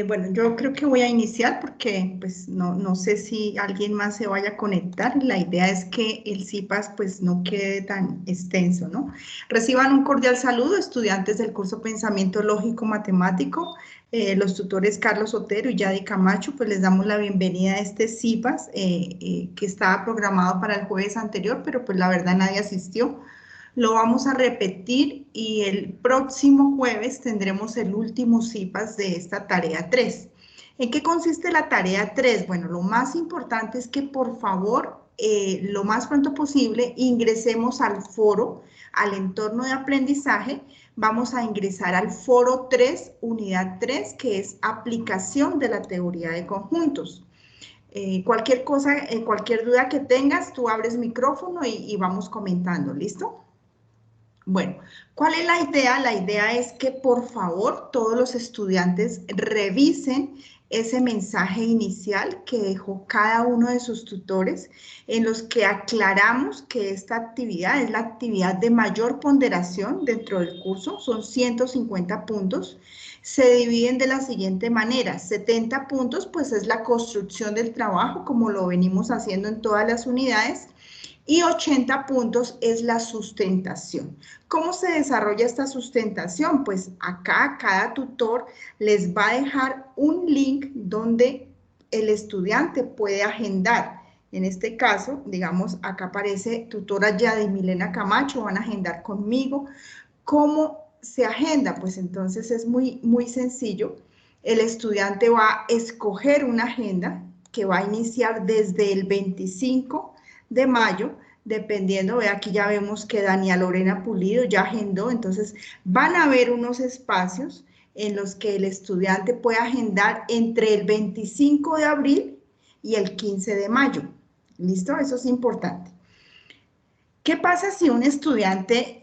Bueno, yo creo que voy a iniciar porque pues no sé si alguien más se vaya a conectar. La idea es que el CIPAS pues no quede tan extenso, ¿no? Reciban un cordial saludo, estudiantes del curso Pensamiento Lógico Matemático. Los tutores Carlos Otero y Yadi Camacho, pues les damos la bienvenida a este CIPAS que estaba programado para el jueves anterior, pero pues la verdad nadie asistió. Lo vamos a repetir y el próximo jueves tendremos el último CIPAS de esta tarea 3. ¿En qué consiste la tarea 3? Bueno, lo más importante es que por favor, lo más pronto posible, ingresemos al foro, al entorno de aprendizaje. Vamos a ingresar al foro 3, unidad 3, que es aplicación de la teoría de conjuntos. Cualquier cosa, cualquier duda que tengas, tú abres micrófono y vamos comentando, ¿listo? Bueno, ¿cuál es la idea? La idea es que por favor todos los estudiantes revisen ese mensaje inicial que dejó cada uno de sus tutores, en los que aclaramos que esta actividad es la actividad de mayor ponderación dentro del curso, son 150 puntos, se dividen de la siguiente manera: 70 puntos pues es la construcción del trabajo, como lo venimos haciendo en todas las unidades, y 80 puntos es la sustentación. ¿Cómo se desarrolla esta sustentación? Pues acá cada tutor les va a dejar un link donde el estudiante puede agendar. En este caso, digamos, acá aparece tutora Yadi Milena Camacho, van a agendar conmigo. ¿Cómo se agenda? Pues entonces es muy sencillo. El estudiante va a escoger una agenda que va a iniciar desde el 25 de mayo, dependiendo, aquí ya vemos que Dania Lorena Pulido ya agendó, entonces van a haber unos espacios en los que el estudiante puede agendar entre el 25 de abril y el 15 de mayo. ¿Listo? Eso es importante. ¿Qué pasa si un estudiante,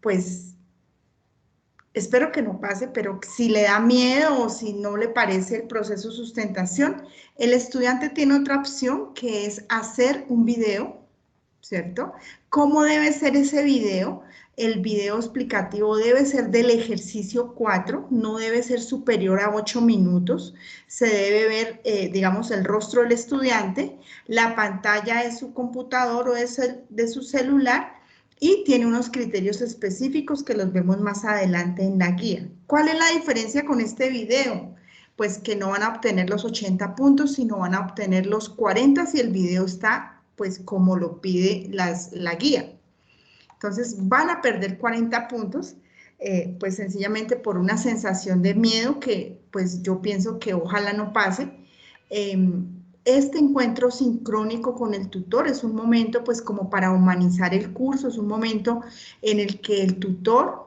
pues, espero que no pase, pero si le da miedo o si no le parece el proceso de sustentación, el estudiante tiene otra opción que es hacer un video, ¿cierto? ¿Cómo debe ser ese video? El video explicativo debe ser del ejercicio 4, no debe ser superior a 8 minutos, se debe ver, digamos, el rostro del estudiante, la pantalla de su computador o de su celular, y tiene unos criterios específicos que los vemos más adelante en la guía. ¿Cuál es la diferencia con este video? Pues que no van a obtener los 80 puntos, sino van a obtener los 40 si el video está, pues, como lo pide la guía. Entonces, van a perder 40 puntos, pues, sencillamente por una sensación de miedo que, pues, yo pienso que ojalá no pase. Este encuentro sincrónico con el tutor es un momento, pues, como para humanizar el curso, es un momento en el que el tutor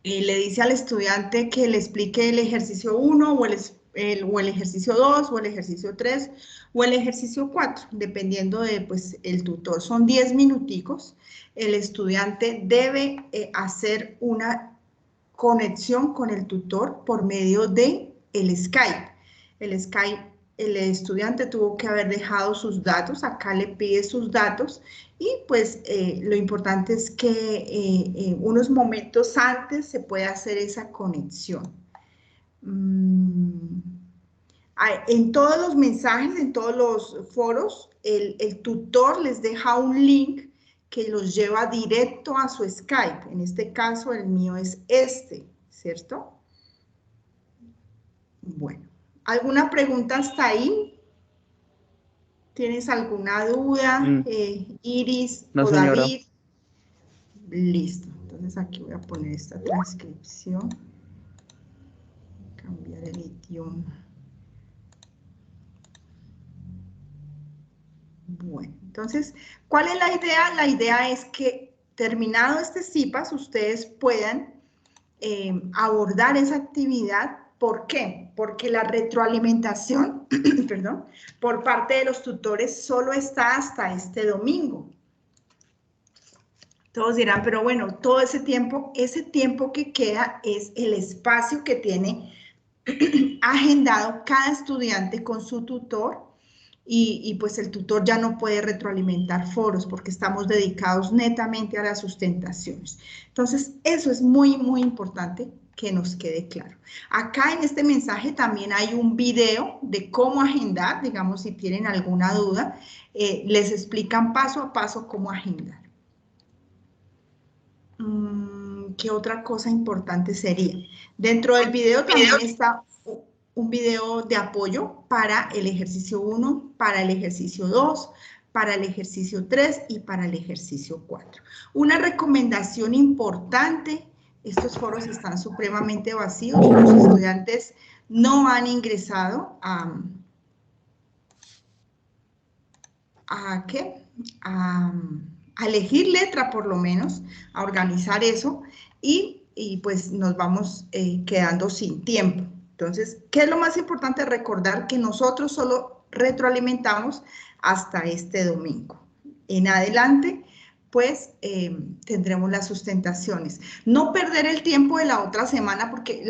le dice al estudiante que le explique el ejercicio 1 o el ejercicio 2 o el ejercicio 3 o el ejercicio 4, dependiendo de, pues, el tutor. Son 10 minuticos. El estudiante debe hacer una conexión con el tutor por medio de el Skype. El Skype, el estudiante tuvo que haber dejado sus datos, acá le pide sus datos, y pues lo importante es que unos momentos antes se pueda hacer esa conexión. En todos los mensajes, en todos los foros, el tutor les deja un link que los lleva directo a su Skype. En este caso, el mío es este, ¿cierto? Bueno, ¿alguna pregunta hasta ahí? ¿Tienes alguna duda, Iris No, o señora. David? Listo. Entonces aquí voy a poner esta transcripción. Cambiar el idioma. Bueno, entonces, ¿cuál es la idea? La idea es que terminado este CIPAS, ustedes puedan abordar esa actividad. ¿Por qué? Porque la retroalimentación, perdón, por parte de los tutores solo está hasta este domingo. Todos dirán, pero bueno, todo ese tiempo que queda es el espacio que tiene agendado cada estudiante con su tutor, y pues el tutor ya no puede retroalimentar foros porque estamos dedicados netamente a las sustentaciones. Entonces, eso es muy importante que nos quede claro. Acá en este mensaje también hay un video de cómo agendar, digamos, si tienen alguna duda, les explican paso a paso cómo agendar. ¿Qué otra cosa importante sería? Dentro del video también está un video de apoyo para el ejercicio 1, para el ejercicio 2, para el ejercicio 3 y para el ejercicio 4. Una recomendación importante, estos foros están supremamente vacíos, los estudiantes no han ingresado a elegir letra por lo menos, a organizar eso y pues nos vamos quedando sin tiempo. Entonces, ¿qué es lo más importante? Recordar que nosotros solo retroalimentamos hasta este domingo. En adelante, pues tendremos las sustentaciones. No perder el tiempo de la otra semana porque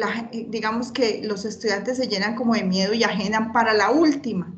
digamos que los estudiantes se llenan como de miedo y agendan para la última.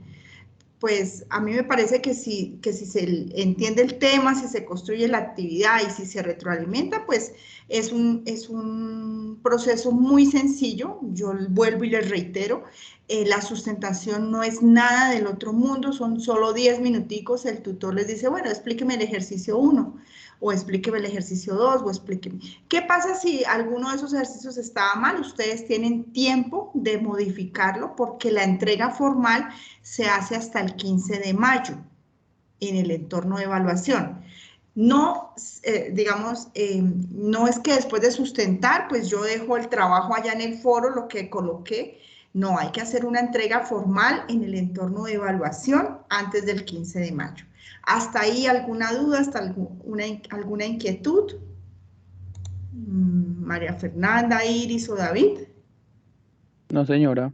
Pues a mí me parece que si se entiende el tema, si se construye la actividad y si se retroalimenta, pues es un proceso muy sencillo. Yo vuelvo y les reitero, la sustentación no es nada del otro mundo, son solo 10 minuticos, el tutor les dice, bueno, explíqueme el ejercicio 1, o explíqueme el ejercicio 2, o explíqueme. ¿Qué pasa si alguno de esos ejercicios estaba mal? Ustedes tienen tiempo de modificarlo porque la entrega formal se hace hasta el 15 de mayo en el entorno de evaluación. No, digamos, no es que después de sustentar, pues yo dejo el trabajo allá en el foro, lo que coloqué. No, hay que hacer una entrega formal en el entorno de evaluación antes del 15 de mayo. ¿Hasta ahí alguna duda, hasta alguna inquietud? María Fernanda, Iris o David. No, señora.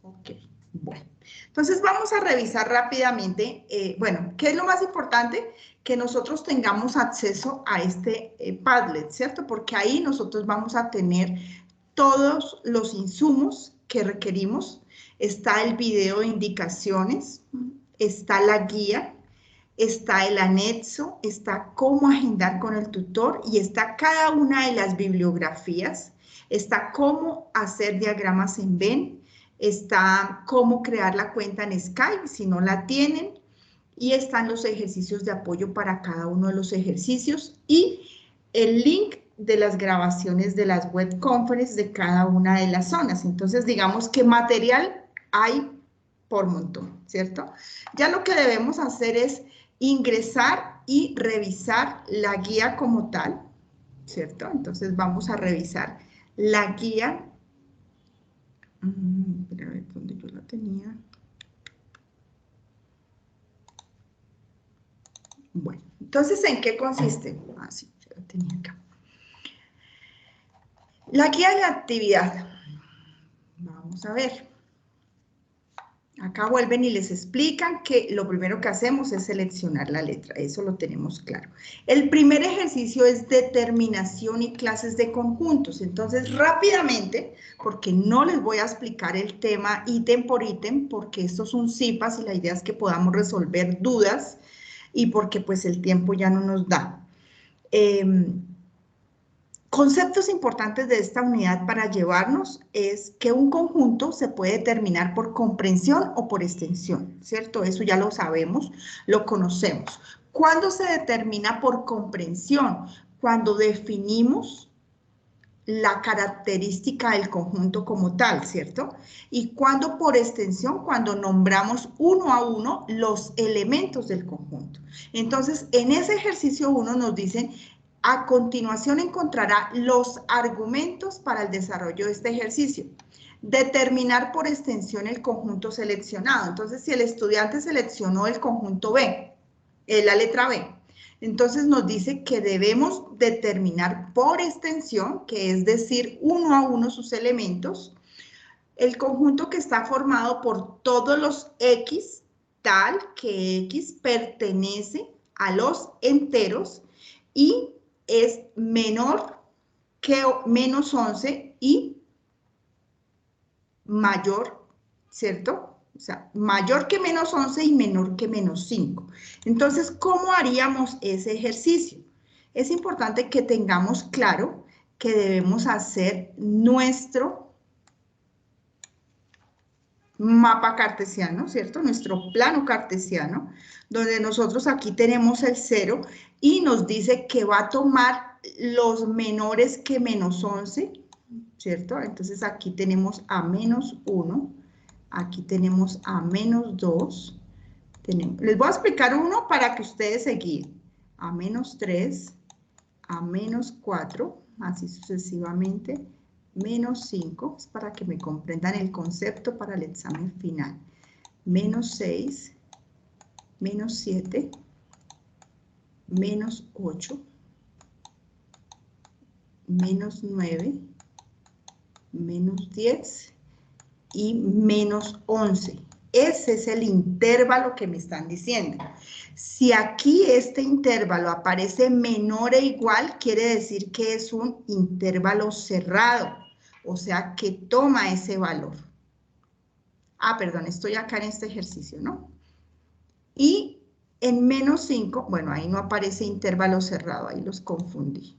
Ok, bueno. Entonces vamos a revisar rápidamente, bueno, ¿qué es lo más importante? Que nosotros tengamos acceso a este Padlet, ¿cierto? Porque ahí nosotros vamos a tener todos los insumos que requerimos. Está el video de indicaciones, está la guía, está el anexo, está cómo agendar con el tutor y está cada una de las bibliografías, está cómo hacer diagramas en Venn, está cómo crear la cuenta en Skype si no la tienen y están los ejercicios de apoyo para cada uno de los ejercicios y el link de las grabaciones de las web conferences de cada una de las zonas. Entonces, digamos que material hay por montón, ¿cierto? Ya lo que debemos hacer es ingresar y revisar la guía como tal, ¿cierto? Entonces vamos a revisar la guía. Espera a ver dónde yo la tenía. Bueno, entonces, ¿en qué consiste? Ah, sí, yo la tenía acá. La guía de la actividad. Vamos a ver. Acá vuelven y les explican que lo primero que hacemos es seleccionar la letra, eso lo tenemos claro. El primer ejercicio es determinación y clases de conjuntos, entonces rápidamente, porque no les voy a explicar el tema ítem por ítem, porque esto es un CIPAS y la idea es que podamos resolver dudas y porque pues el tiempo ya no nos da. Conceptos importantes de esta unidad para llevarnos es que un conjunto se puede determinar por comprensión o por extensión, ¿cierto? Eso ya lo sabemos, lo conocemos. ¿Cuándo se determina por comprensión? Cuando definimos la característica del conjunto como tal, ¿cierto? Y cuando por extensión, cuando nombramos uno a uno los elementos del conjunto. Entonces, en ese ejercicio 1 nos dicen, a continuación encontrará los argumentos para el desarrollo de este ejercicio. Determinar por extensión el conjunto seleccionado. Entonces, si el estudiante seleccionó el conjunto B, la letra B, entonces nos dice que debemos determinar por extensión, que es decir, uno a uno sus elementos, el conjunto que está formado por todos los X, tal que X pertenece a los enteros y es menor que menos 11 y mayor, ¿cierto? O sea, mayor que menos 11 y menor que menos 5. Entonces, ¿cómo haríamos ese ejercicio? Es importante que tengamos claro que debemos hacer nuestro mapa cartesiano, ¿cierto? Nuestro plano cartesiano, donde nosotros aquí tenemos el 0 y nos dice que va a tomar los menores que menos 11, ¿cierto? Entonces aquí tenemos a menos 1, aquí tenemos a menos 2, les voy a explicar uno para que ustedes se guíen, a menos 3, a menos 4, así sucesivamente, menos 5, es para que me comprendan el concepto para el examen final, menos 6, menos 7, menos 8, menos 9, menos 10 y menos 11. Ese es el intervalo que me están diciendo. Si aquí este intervalo aparece menor e igual, quiere decir que es un intervalo cerrado, o sea, que toma ese valor. Ah, perdón, estoy acá en este ejercicio, ¿no? Y en menos 5, bueno, ahí no aparece intervalo cerrado, ahí los confundí.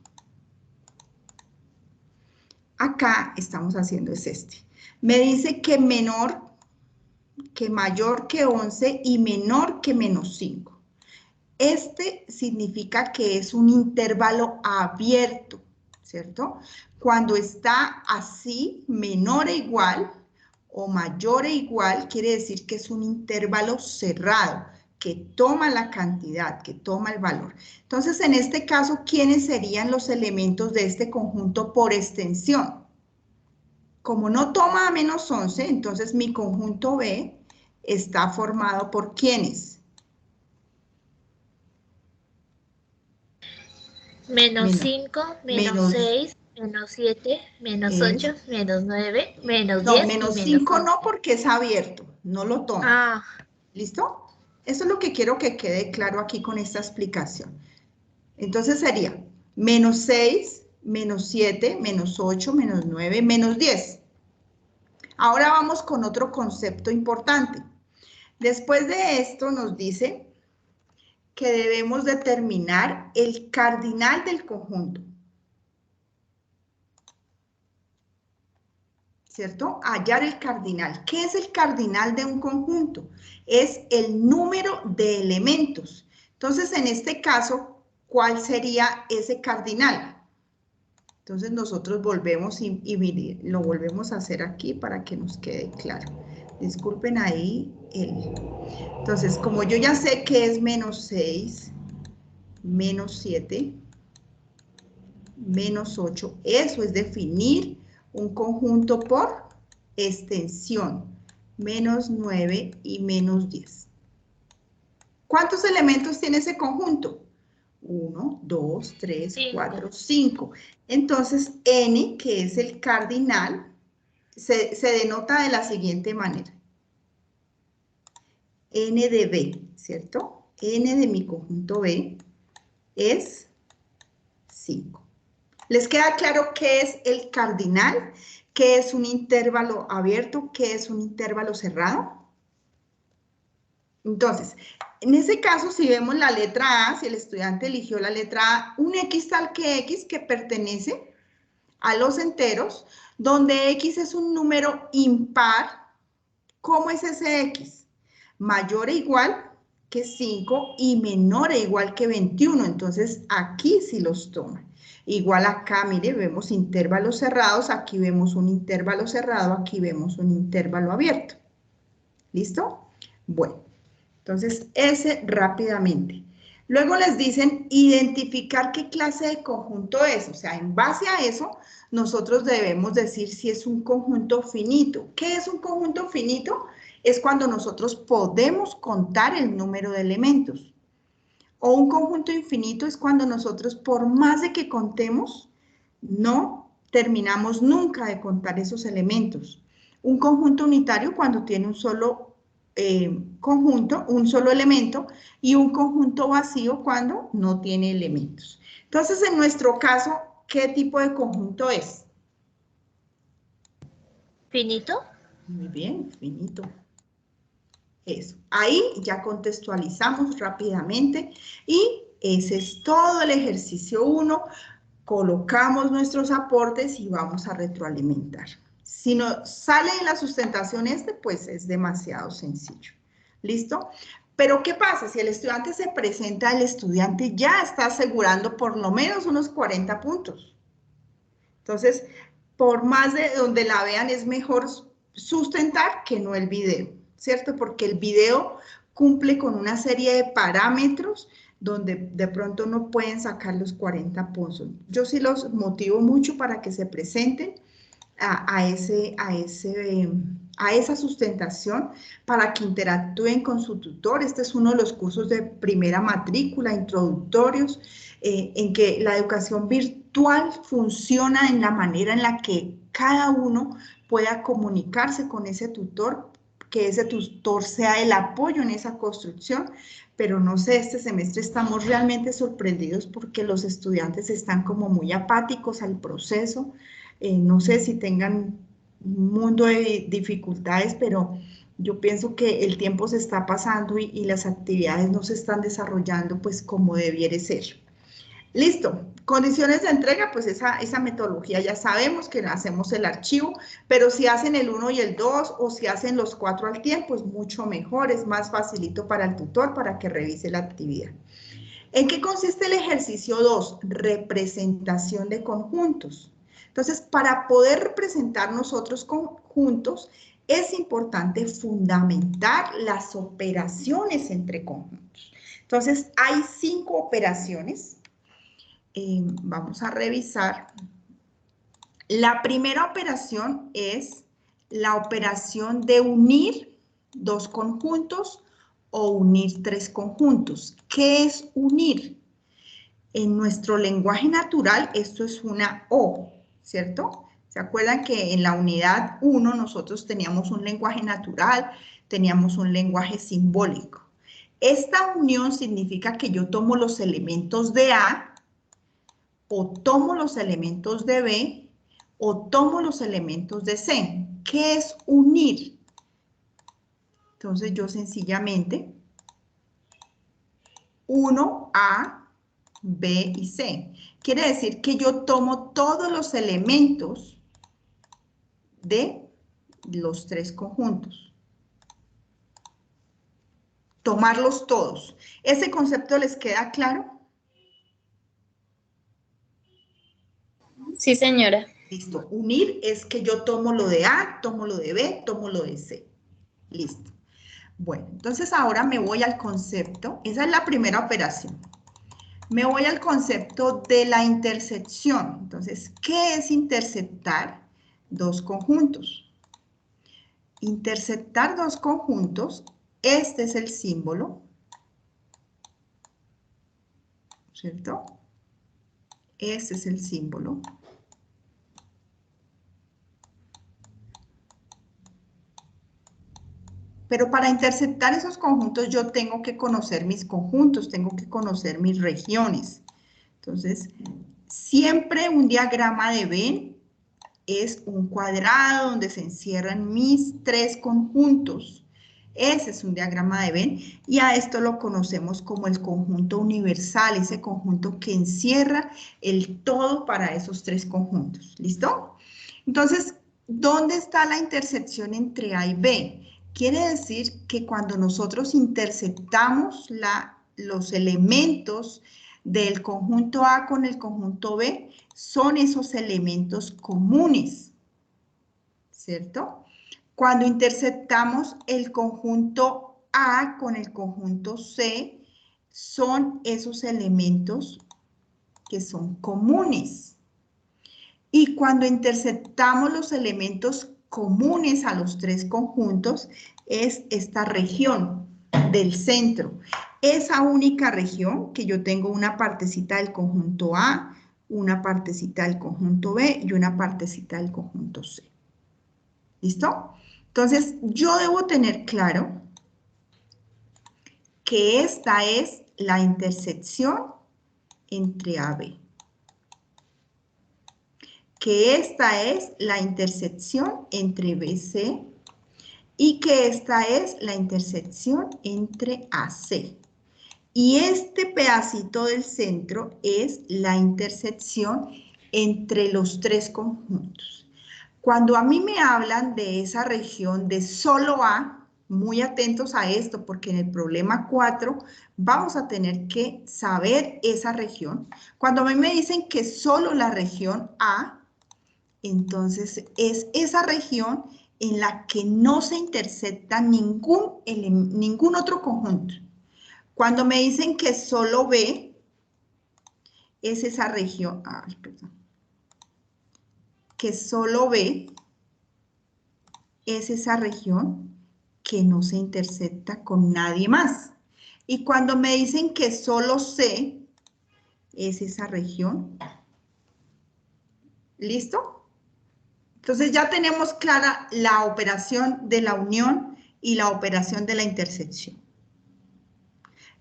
Acá estamos haciendo es este. Me dice que mayor que 11 y menor que menos 5. Este significa que es un intervalo abierto, ¿cierto? Cuando está así, menor e igual o mayor e igual, quiere decir que es un intervalo cerrado, que toma la cantidad, que toma el valor. Entonces, en este caso, ¿quiénes serían los elementos de este conjunto por extensión? Como no toma a menos 11, entonces mi conjunto B está formado por ¿quiénes? Menos 5, menos 6, menos 7, menos 8, menos 9, menos 10 no, menos y 5 menos no porque es abierto, no lo toma. Ah. ¿Listo? Eso es lo que quiero que quede claro aquí con esta explicación. Entonces sería menos 6, menos 7, menos 8, menos 9, menos 10. Ahora vamos con otro concepto importante. Después de esto nos dice que debemos determinar el cardinal del conjunto. ¿Cierto? Hallar el cardinal. ¿Qué es el cardinal de un conjunto? Es el número de elementos. Entonces, en este caso, ¿cuál sería ese cardinal? Entonces, nosotros volvemos y lo volvemos a hacer aquí para que nos quede claro. Disculpen ahí. Entonces, como yo ya sé que es menos 6, menos 7, menos 8, eso es definir un conjunto por extensión, menos 9 y menos 10. ¿Cuántos elementos tiene ese conjunto? 1, 2, 3, 4, 5. Entonces, n, que es el cardinal, se denota de la siguiente manera. N de B, ¿cierto? N de mi conjunto B es 5. ¿Les queda claro qué es el cardinal? ¿Qué es un intervalo abierto? ¿Qué es un intervalo cerrado? Entonces, en ese caso, si vemos la letra A, si el estudiante eligió la letra A, un X tal que X que pertenece a los enteros, donde X es un número impar, ¿cómo es ese X? Mayor o igual que 5 y menor o igual que 21, entonces aquí sí los toma. Igual acá, mire, vemos intervalos cerrados, aquí vemos un intervalo cerrado, aquí vemos un intervalo abierto. ¿Listo? Bueno, entonces ese rápidamente. Luego les dicen identificar qué clase de conjunto es, o sea, en base a eso, nosotros debemos decir si es un conjunto finito. ¿Qué es un conjunto finito? Es cuando nosotros podemos contar el número de elementos. O un conjunto infinito es cuando nosotros, por más de que contemos, no terminamos nunca de contar esos elementos. Un conjunto unitario cuando tiene un solo conjunto, un solo elemento, y un conjunto vacío cuando no tiene elementos. Entonces, en nuestro caso, ¿qué tipo de conjunto es? ¿Finito? Muy bien, finito. Eso. Ahí ya contextualizamos rápidamente y ese es todo el ejercicio 1. colocamos nuestros aportes y vamos a retroalimentar. Si no sale en la sustentación pues es demasiado sencillo. ¿Listo? Pero ¿qué pasa? Si el estudiante se presenta, el estudiante ya está asegurando por lo menos unos 40 puntos. Entonces, por más de donde la vean, es mejor sustentar que no el video, ¿cierto? Porque el video cumple con una serie de parámetros donde de pronto no pueden sacar los 40 puntos. Yo sí los motivo mucho para que se presenten a esa sustentación, para que interactúen con su tutor. Este es uno de los cursos de primera matrícula, introductorios, en que la educación virtual funciona en la manera en la que cada uno pueda comunicarse con ese tutor, que ese tutor sea el apoyo en esa construcción. Pero no sé, este semestre estamos realmente sorprendidos porque los estudiantes están como muy apáticos al proceso. No sé si tengan un mundo de dificultades, pero yo pienso que el tiempo se está pasando y las actividades no se están desarrollando pues como debiera ser. Listo, condiciones de entrega, pues esa metodología ya sabemos que hacemos el archivo, pero si hacen el 1 y el 2 o si hacen los 4 al tiempo, es mucho mejor, es más facilito para el tutor para que revise la actividad. ¿En qué consiste el ejercicio 2? Representación de conjuntos. Entonces, para poder representar nosotros conjuntos, es importante fundamentar las operaciones entre conjuntos. Entonces, hay 5 operaciones. Vamos a revisar. La primera operación es la operación de unir 2 conjuntos o unir 3 conjuntos. ¿Qué es unir? En nuestro lenguaje natural esto es una O, ¿cierto? ¿Se acuerdan que en la unidad 1 nosotros teníamos un lenguaje natural, teníamos un lenguaje simbólico? Esta unión significa que yo tomo los elementos de A, o tomo los elementos de B, o tomo los elementos de C. ¿Qué es unir? Entonces yo sencillamente uno A, B y C. Quiere decir que yo tomo todos los elementos de los 3 conjuntos. Tomarlos todos. ¿Ese concepto les queda claro? Sí, señora. Listo. Unir es que yo tomo lo de A, tomo lo de B, tomo lo de C. Listo. Bueno, entonces ahora me voy al concepto. Esa es la primera operación. Me voy al concepto de la intersección. Entonces, ¿qué es intersectar 2 conjuntos? Intersectar 2 conjuntos, este es el símbolo, ¿cierto? Este es el símbolo. Pero para intersectar esos conjuntos yo tengo que conocer mis conjuntos, tengo que conocer mis regiones. Entonces, siempre un diagrama de Venn es un cuadrado donde se encierran mis 3 conjuntos. Ese es un diagrama de Venn y a esto lo conocemos como el conjunto universal, ese conjunto que encierra el todo para esos 3 conjuntos. ¿Listo? Entonces, ¿dónde está la intersección entre A y B? Quiere decir que cuando nosotros intersectamos los elementos del conjunto A con el conjunto B, son esos elementos comunes, ¿cierto? Cuando intersectamos el conjunto A con el conjunto C, son esos elementos que son comunes. Y cuando intersectamos los elementos comunes a los 3 conjuntos, es esta región del centro. Esa única región que yo tengo una partecita del conjunto A, una partecita del conjunto B y una partecita del conjunto C. ¿Listo? Entonces, yo debo tener claro que esta es la intersección entre A y B. Que esta es la intersección entre BC y que esta es la intersección entre AC. Y este pedacito del centro es la intersección entre los tres conjuntos. Cuando a mí me hablan de esa región de solo A, muy atentos a esto, porque en el problema 4 vamos a tener que saber esa región. Cuando a mí me dicen que solo la región A, entonces es esa región en la que no se intersecta ningún otro conjunto. Cuando me dicen que solo B, es esa región, que solo B es esa región que no se intersecta con nadie más. Y cuando me dicen que solo C es esa región, ¿listo? Entonces ya tenemos clara la operación de la unión y la operación de la intersección.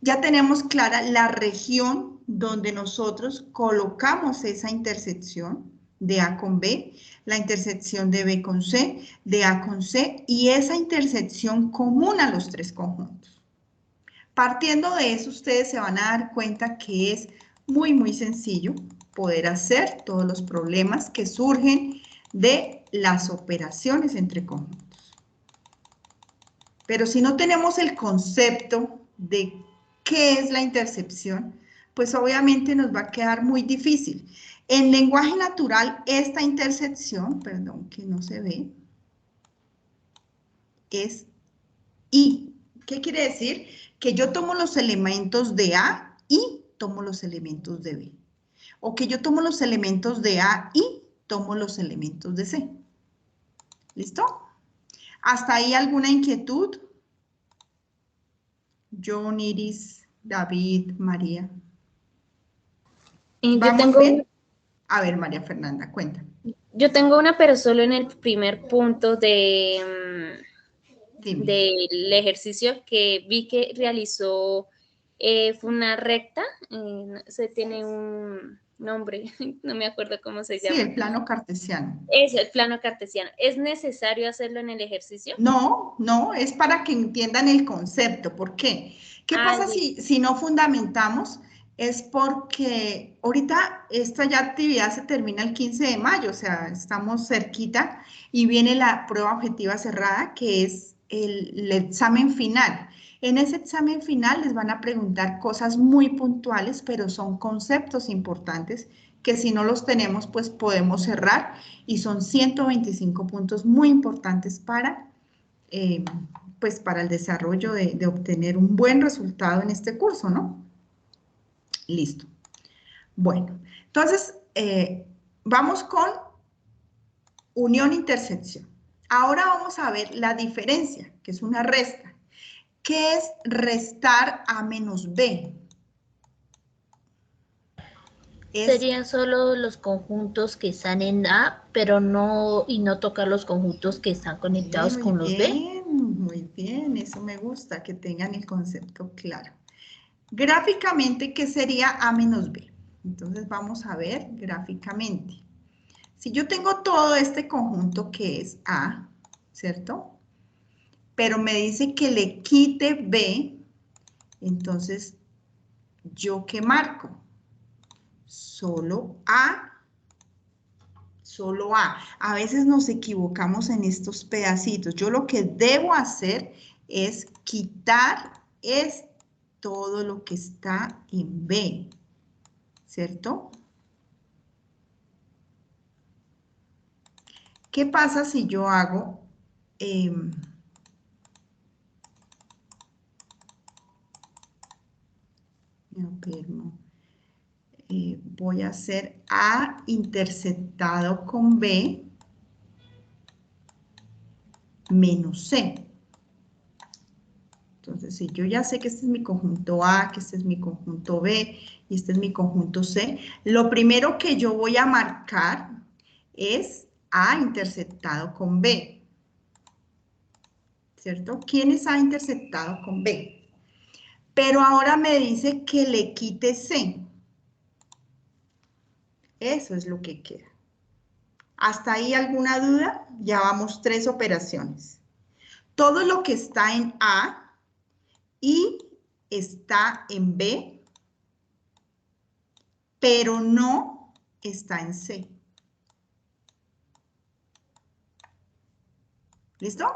Ya tenemos clara la región donde nosotros colocamos esa intersección de A con B, la intersección de B con C, de A con C, y esa intersección común a los tres conjuntos. Partiendo de eso, ustedes se van a dar cuenta que es muy sencillo poder hacer todos los problemas que surgen de las operaciones entre conjuntos. Pero si no tenemos el concepto de qué es la intersección, pues obviamente nos va a quedar muy difícil. En lenguaje natural, esta intersección, perdón, que no se ve, es I. ¿Qué quiere decir? Que yo tomo los elementos de A y tomo los elementos de B. O que yo tomo los elementos de A y tomo los elementos de C. ¿Listo? ¿Hasta ahí alguna inquietud? John, Iris, David, María. ¿Vamos bien? A ver, María Fernanda, cuenta. Yo tengo una, pero solo en el primer punto del ejercicio que vi que realizó, fue una recta, se tiene un nombre, no me acuerdo cómo se llama. Sí, el plano cartesiano. Es el plano cartesiano. ¿Es necesario hacerlo en el ejercicio? No, no, es para que entiendan el concepto. ¿Por qué? ¿Qué pasa si no fundamentamos? Es porque ahorita esta ya actividad se termina el 15 de mayo, o sea, estamos cerquita y viene la prueba objetiva cerrada, que es el examen final. En ese examen final les van a preguntar cosas muy puntuales, pero son conceptos importantes que si no los tenemos, pues podemos cerrar y son 125 puntos muy importantes para, pues para el desarrollo de obtener un buen resultado en este curso, ¿no? Listo. Bueno, entonces vamos con unión-intersección. Ahora vamos a ver la diferencia, que es una resta. ¿Qué es restar A menos B? Serían solo los conjuntos que están en A, pero no tocar los conjuntos que están conectados con los B. Muy bien, eso me gusta, que tengan el concepto claro. Gráficamente, ¿qué sería A menos B? Entonces vamos a ver gráficamente. Si yo tengo todo este conjunto que es A, ¿cierto? Pero me dice que le quite B, entonces, ¿yo qué marco? Solo A. Solo A. A veces nos equivocamos en estos pedacitos. Yo lo que debo hacer es quitar todo lo que está en B, ¿cierto? ¿Qué pasa si yo hago voy a hacer A interceptado con B menos C? Entonces, si yo ya sé que este es mi conjunto A, que este es mi conjunto B y este es mi conjunto C, lo primero que yo voy a marcar es A interceptado con B, ¿cierto? ¿Quién es A interceptado con B? Pero ahora me dice que le quite C. Eso es lo que queda. ¿Hasta ahí alguna duda? Ya vamos 3 operaciones. Todo lo que está en A y está en B, pero no está en C. ¿Listo?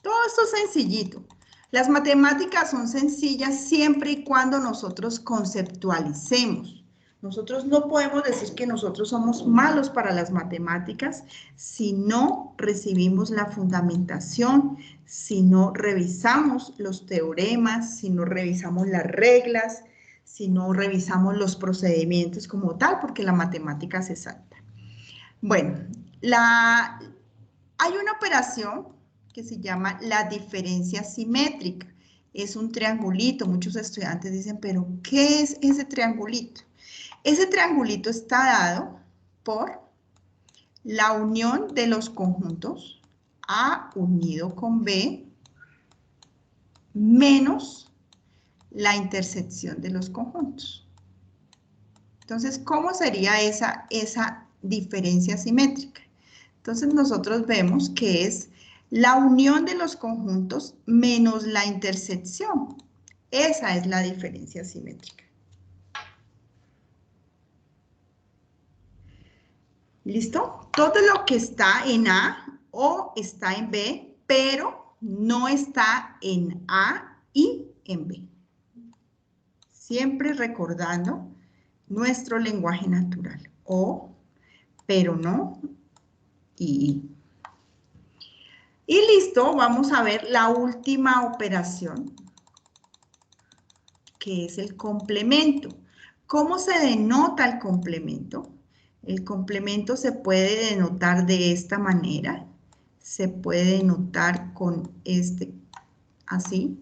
Todo esto es sencillito. Las matemáticas son sencillas siempre y cuando nosotros conceptualicemos. Nosotros no podemos decir que nosotros somos malos para las matemáticas si no recibimos la fundamentación, si no revisamos los teoremas, si no revisamos las reglas, si no revisamos los procedimientos como tal, porque la matemática es exacta. Bueno, hay una operación que se llama la diferencia simétrica. Es un triangulito. Muchos estudiantes dicen, pero ¿qué es ese triangulito? Ese triangulito está dado por la unión de los conjuntos A unido con B menos la intersección de los conjuntos. Entonces, ¿cómo sería esa diferencia simétrica? Entonces, nosotros vemos que es la unión de los conjuntos menos la intersección. Esa es la diferencia simétrica. ¿Listo? Todo lo que está en A o está en B, pero no está en A y en B. Siempre recordando nuestro lenguaje natural. O, pero no, y. Y listo, vamos a ver la última operación, que es el complemento. ¿Cómo se denota el complemento? El complemento se puede denotar de esta manera. Se puede denotar con así.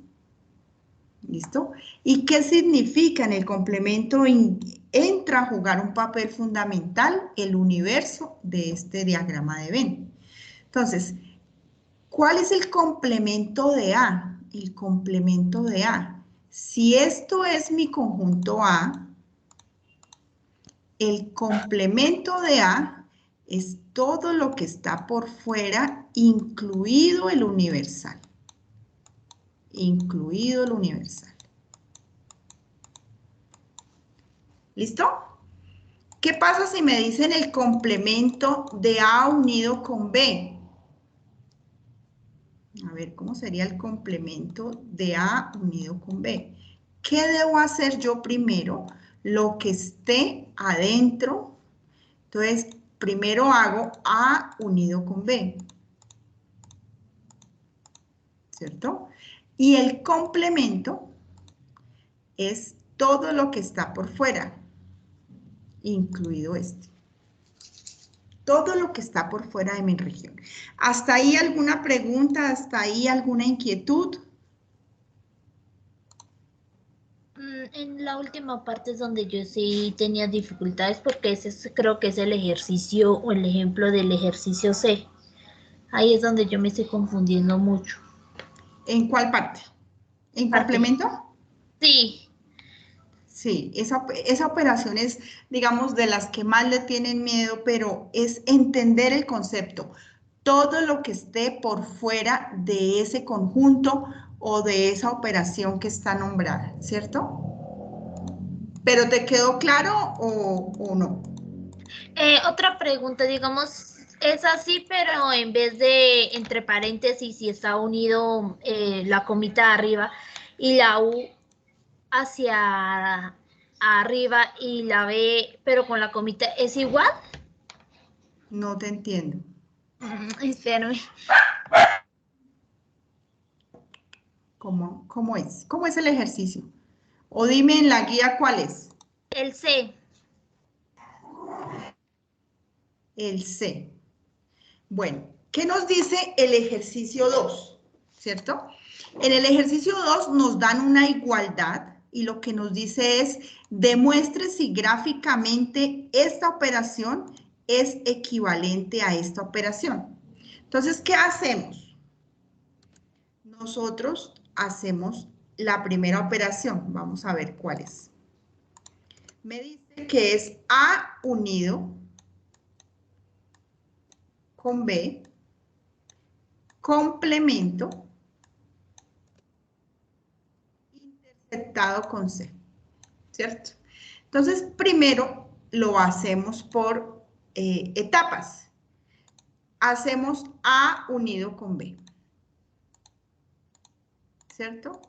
¿Listo? ¿Y qué significa? En el complemento entra a jugar un papel fundamental el universo de este diagrama de Venn. Entonces, ¿cuál es el complemento de A? El complemento de A. Si esto es mi conjunto A, el complemento de A es todo lo que está por fuera, incluido el universal. Incluido el universal. ¿Listo? ¿Qué pasa si me dicen el complemento de A unido con B? A ver, ¿cómo sería el complemento de A unido con B? ¿Qué debo hacer yo primero? Lo que esté adentro. Entonces, primero hago A unido con B. ¿Cierto? Y el complemento es todo lo que está por fuera, incluido este. Todo lo que está por fuera de mi región. ¿Hasta ahí alguna pregunta? ¿Hasta ahí alguna inquietud? En la última parte es donde yo sí tenía dificultades porque ese creo que es el ejercicio o el ejemplo del ejercicio C. Ahí es donde yo me estoy confundiendo mucho. ¿En cuál parte? ¿En ¿Parte? complemento? Sí. Sí, esa operación es, digamos, de las que más le tienen miedo, pero es entender el concepto. Todo lo que esté por fuera de ese conjunto o de esa operación que está nombrada, ¿cierto? ¿Pero te quedó claro o no? Otra pregunta, digamos, es así, pero en vez de entre paréntesis, si está unido la comita arriba y la U hacia arriba y la B, pero con la comita, ¿es igual? No te entiendo. Espérame. ¿Cómo es? ¿Cómo es el ejercicio? O dime en la guía cuál es. El C. El C. Bueno, ¿qué nos dice el ejercicio 2? ¿Cierto? En el ejercicio 2 nos dan una igualdad y lo que nos dice es, demuestre si gráficamente esta operación es equivalente a esta operación. Entonces, ¿qué hacemos? Nosotros hacemos la primera operación. Vamos a ver cuál es. Me dice que es A unido con B, complemento, Intersectado con C, ¿cierto? Entonces, primero lo hacemos por etapas. Hacemos A unido con B, ¿cierto?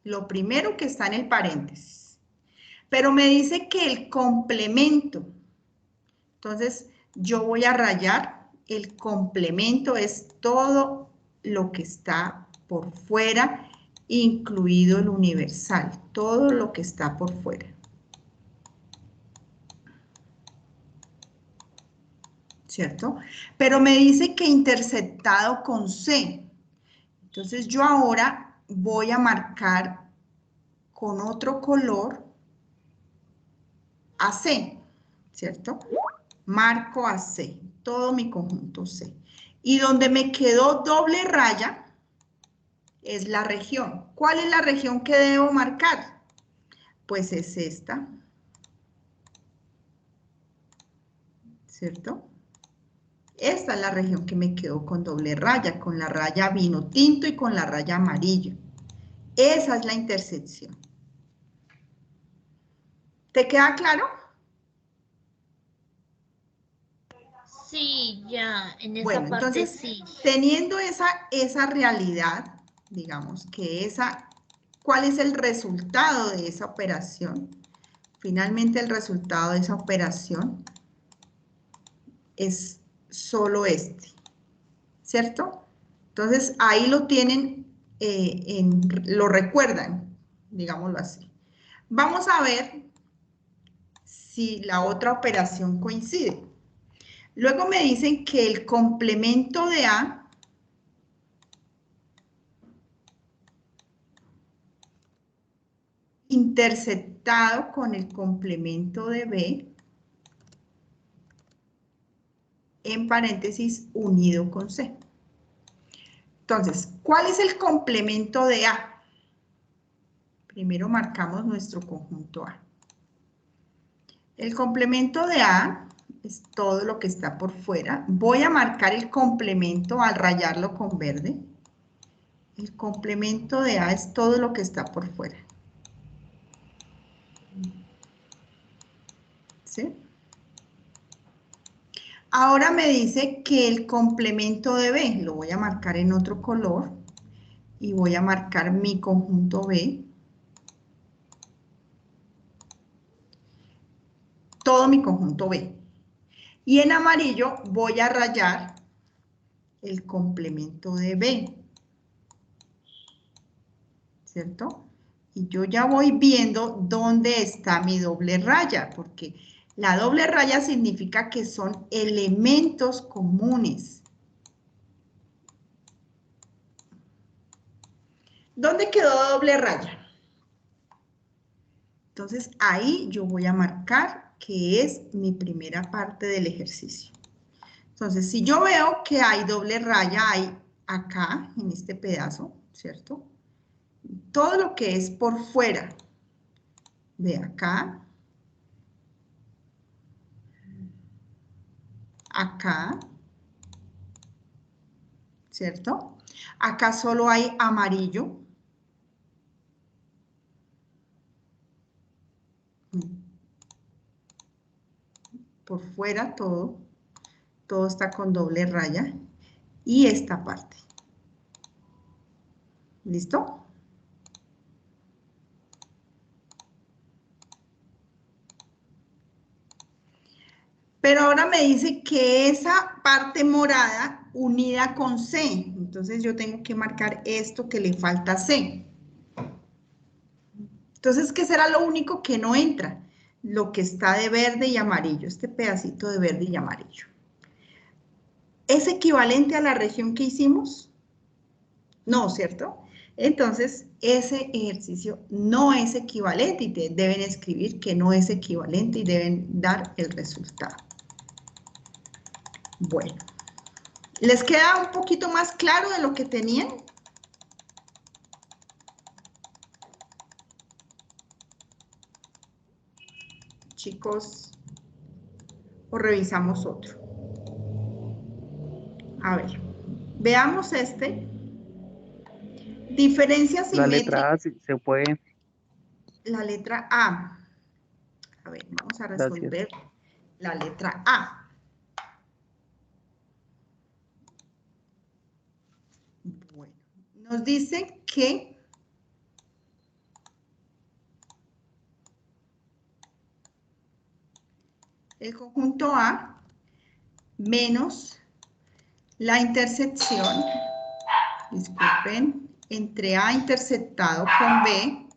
Lo primero que está en el paréntesis. Pero me dice que el complemento, entonces yo voy a rayar, el complemento es todo lo que está por fuera, incluido el universal, todo lo que está por fuera. ¿Cierto? Pero me dice que intersectado con C. Entonces yo ahora voy a marcar con otro color a C, ¿cierto? Marco a C, todo mi conjunto C. Y donde me quedó doble raya es la región. ¿Cuál es la región que debo marcar? Pues es esta, ¿cierto? Esta es la región que me quedó con doble raya, con la raya vino tinto y con la raya amarilla. Esa es la intersección. ¿Te queda claro? Sí, ya, en esa Bueno, parte entonces, sí. teniendo esa realidad, digamos que ¿cuál es el resultado de esa operación? Finalmente el resultado de esa operación es solo este, ¿cierto? Entonces, ahí lo tienen, lo recuerdan, digámoslo así. Vamos a ver si la otra operación coincide. Luego me dicen que el complemento de A intersectado con el complemento de B, en paréntesis, unido con C. Entonces, ¿cuál es el complemento de A? Primero marcamos nuestro conjunto A. El complemento de A es todo lo que está por fuera. Voy a marcar el complemento al rayarlo con verde. El complemento de A es todo lo que está por fuera. ¿Sí? Ahora me dice que el complemento de B, lo voy a marcar en otro color, y voy a marcar mi conjunto B, todo mi conjunto B. Y en amarillo voy a rayar el complemento de B, ¿cierto? Y yo ya voy viendo dónde está mi doble raya, porque la doble raya significa que son elementos comunes. ¿Dónde quedó doble raya? Entonces ahí yo voy a marcar que es mi primera parte del ejercicio. Entonces si yo veo que hay doble raya, hay acá en este pedazo, ¿cierto? Todo lo que es por fuera de acá, acá, ¿cierto? Acá solo hay amarillo. Por fuera todo está con doble raya. Y esta parte. ¿Listo? Pero ahora me dice que esa parte morada unida con C. Entonces yo tengo que marcar esto que le falta C. Entonces, ¿qué será lo único que no entra? Lo que está de verde y amarillo, este pedacito de verde y amarillo. ¿Es equivalente a la región que hicimos? No, ¿cierto? Entonces, ese ejercicio no es equivalente y deben escribir que no es equivalente y deben dar el resultado. Bueno, ¿les queda un poquito más claro de lo que tenían? Chicos, o revisamos otro. A ver, veamos este. Diferencia La simétrica. letra A se puede la letra A. A ver, vamos a resolver la letra A. Bueno, nos dice que el conjunto A menos la intersección, disculpen, entre A interceptado con B,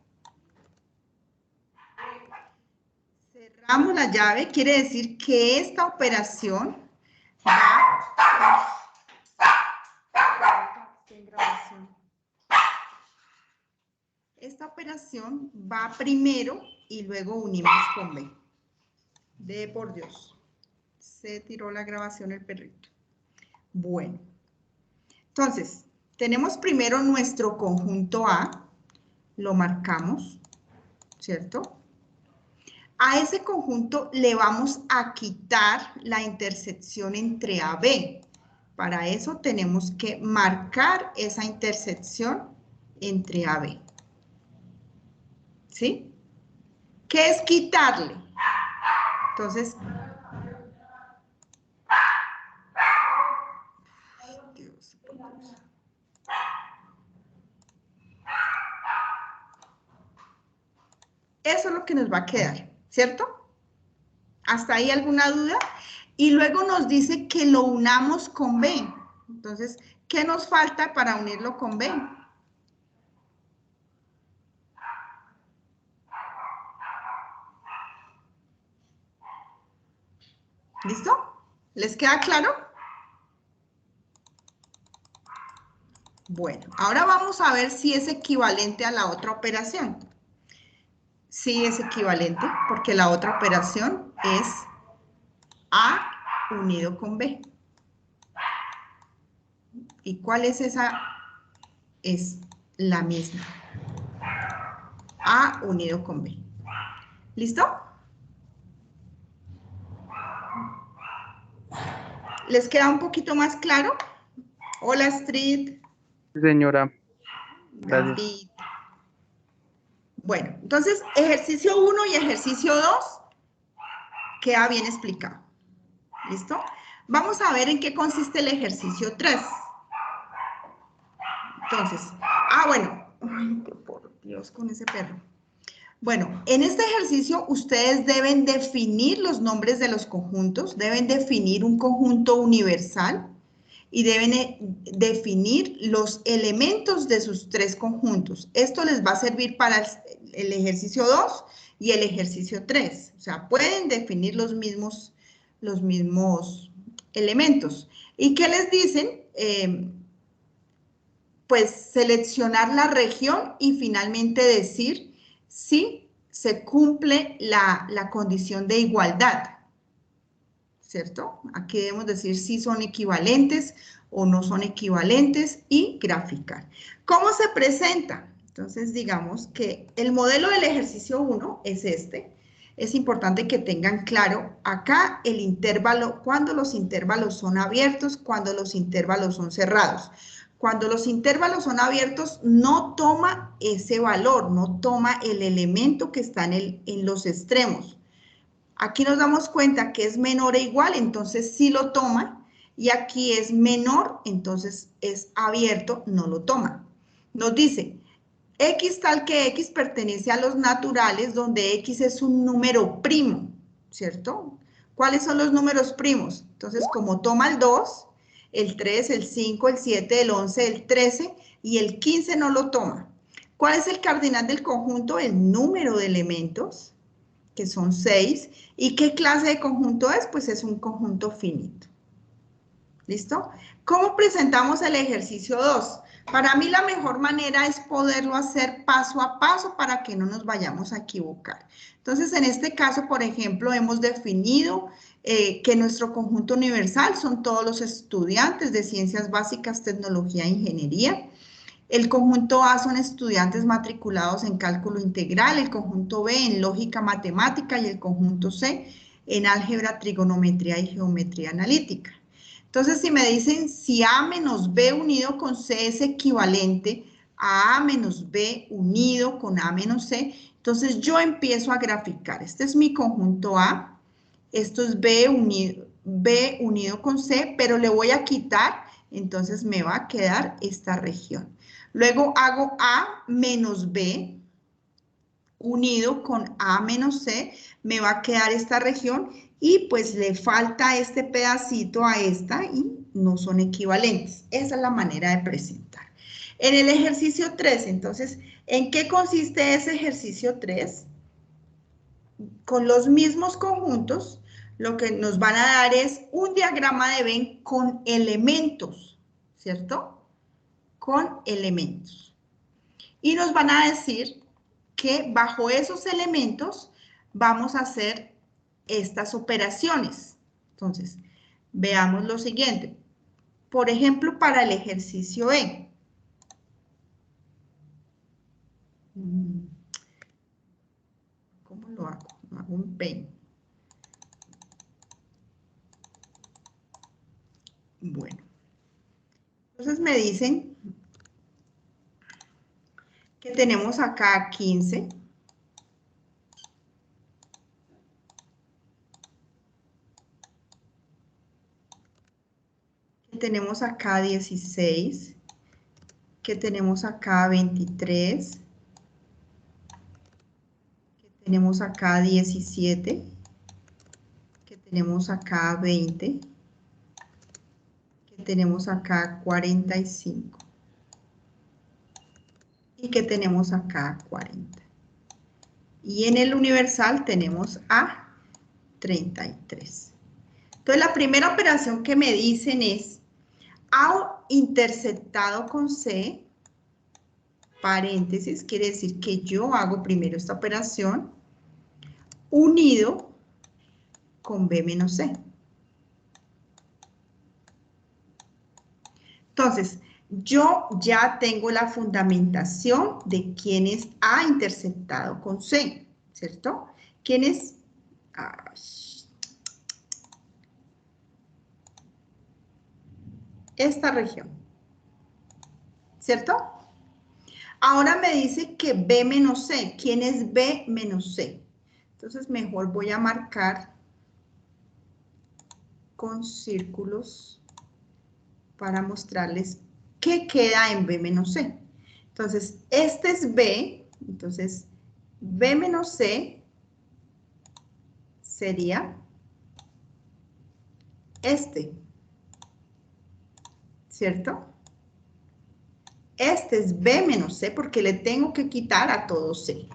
cerramos la llave, quiere decir que esta operación va primero y luego unimos con B. De por Dios, se tiró la grabación el perrito. Bueno, entonces, tenemos primero nuestro conjunto A, lo marcamos, ¿cierto? A ese conjunto le vamos a quitar la intersección entre A y B. Para eso tenemos que marcar esa intersección entre A y B. ¿Sí? ¿Qué es quitarle? Entonces, Dios. Eso es lo que nos va a quedar, ¿cierto? ¿Hasta ahí alguna duda? Y luego nos dice que lo unamos con B. Entonces, ¿qué nos falta para unirlo con B? ¿Listo? ¿Les queda claro? Bueno, ahora vamos a ver si es equivalente a la otra operación. Sí es equivalente, porque la otra operación es A unido con B. ¿Y cuál es esa? Es la misma. A unido con B. ¿Listo? ¿Les queda un poquito más claro? Hola, Astrid. Señora. David. Bueno, entonces, ejercicio 1 y ejercicio 2 queda bien explicado. ¿Listo? Vamos a ver en qué consiste el ejercicio 3. Entonces, bueno. Ay, por Dios, con ese perro. Bueno, en este ejercicio ustedes deben definir los nombres de los conjuntos, deben definir un conjunto universal y deben definir los elementos de sus tres conjuntos. Esto les va a servir para el ejercicio 2 y el ejercicio 3. O sea, pueden definir los mismos elementos. ¿Y qué les dicen? Pues seleccionar la región y finalmente decir si se cumple la condición de igualdad, ¿cierto? Aquí debemos decir si son equivalentes o no son equivalentes y graficar. ¿Cómo se presenta? Entonces, digamos que el modelo del ejercicio 1 es este. Es importante que tengan claro acá el intervalo, cuando los intervalos son abiertos, cuando los intervalos son cerrados. Cuando los intervalos son abiertos, no toma ese valor, no toma el elemento que está en los extremos. Aquí nos damos cuenta que es menor o igual, entonces sí lo toma. Y aquí es menor, entonces es abierto, no lo toma. Nos dice, X tal que X pertenece a los naturales, donde X es un número primo, ¿cierto? ¿Cuáles son los números primos? Entonces, como toma el 2, el 3, el 5, el 7, el 11, el 13 y el 15 no lo toma. ¿Cuál es el cardinal del conjunto? El número de elementos, que son 6. ¿Y qué clase de conjunto es? Pues es un conjunto finito. ¿Listo? ¿Cómo presentamos el ejercicio 2? Para mí la mejor manera es poderlo hacer paso a paso para que no nos vayamos a equivocar. Entonces, en este caso, por ejemplo, hemos definido que nuestro conjunto universal son todos los estudiantes de ciencias básicas, tecnología e ingeniería. El conjunto A son estudiantes matriculados en cálculo integral, el conjunto B en lógica matemática y el conjunto C en álgebra, trigonometría y geometría analítica. Entonces, si me dicen si A menos B unido con C es equivalente, A menos B unido con A menos C. Entonces yo empiezo a graficar. Este es mi conjunto A. Esto es B unido con C, pero le voy a quitar, entonces me va a quedar esta región. Luego hago A menos B unido con A menos C, me va a quedar esta región y pues le falta este pedacito a esta y no son equivalentes. Esa es la manera de presentar. En el ejercicio 3, entonces, ¿en qué consiste ese ejercicio 3? Con los mismos conjuntos, lo que nos van a dar es un diagrama de Venn con elementos, ¿cierto? Con elementos. Y nos van a decir que bajo esos elementos vamos a hacer estas operaciones. Entonces, veamos lo siguiente. Por ejemplo, para el ejercicio E. ¿Cómo lo hago? Hago un pen. Bueno. Entonces me dicen que tenemos acá 15. Que tenemos acá 16. Que tenemos acá 23. Que tenemos acá 17. Que tenemos acá 20. Que tenemos acá 45. Y que tenemos acá 40. Y en el universal tenemos a 33. Entonces la primera operación que me dicen es A interceptado con C, paréntesis, quiere decir que yo hago primero esta operación, unido con B menos C. Entonces, yo ya tengo la fundamentación de quién es A interceptado con C, ¿cierto? ¿Quién es? Esta región, ¿cierto? Ahora me dice que B menos C. ¿Quién es B menos C? Entonces, mejor voy a marcar con círculos para mostrarles qué queda en B menos C. Entonces, este es B, entonces B menos C sería este, ¿cierto? Este es B menos C porque le tengo que quitar a todo C.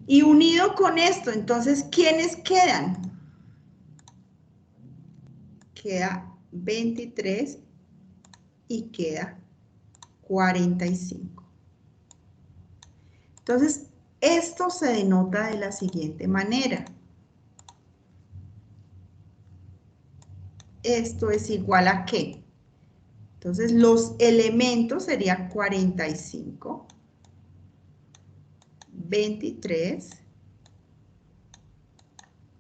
Y unido con esto, entonces, ¿quiénes quedan? Queda 23 y queda 45. Entonces, esto se denota de la siguiente manera. Esto es igual a ¿qué? Entonces, los elementos serían 45, 23,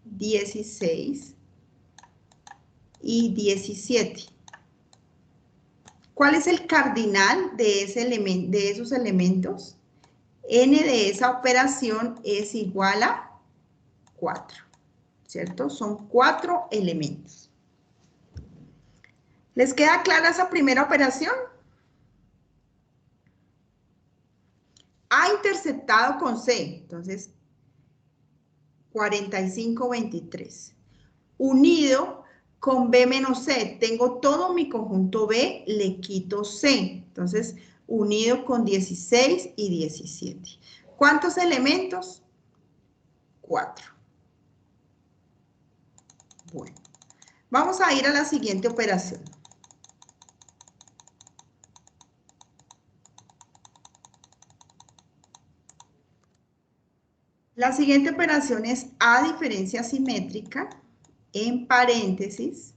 16 y 17. ¿Cuál es el cardinal de esos elementos? N de esa operación es igual a 4, ¿cierto? Son 4 elementos. ¿Les queda clara esa primera operación? A interceptado con C, entonces 45, 23. Unido con B menos C, tengo todo mi conjunto B, le quito C. Entonces, unido con 16 y 17. ¿Cuántos elementos? 4. Bueno, vamos a ir a la siguiente operación. La siguiente operación es A diferencia simétrica, en paréntesis.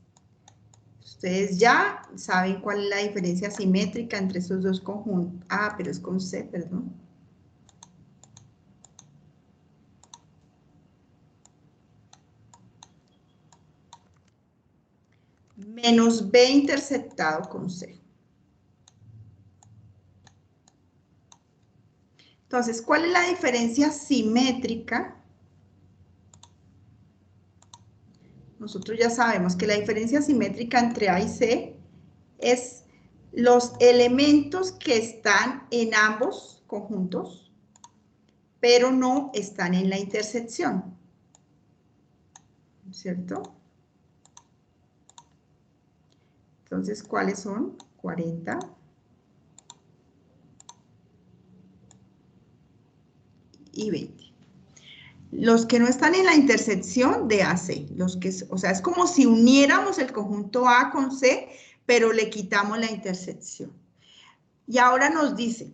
Ustedes ya saben cuál es la diferencia simétrica entre esos dos conjuntos. Ah, pero es con C, perdón. Menos B interceptado con C. Entonces, ¿cuál es la diferencia simétrica? Nosotros ya sabemos que la diferencia simétrica entre A y C es los elementos que están en ambos conjuntos, pero no están en la intersección, ¿cierto? Entonces, ¿cuáles son? 40 y 20. Los que no están en la intersección de AC, o sea, es como si uniéramos el conjunto A con C, pero le quitamos la intersección. Y ahora nos dice,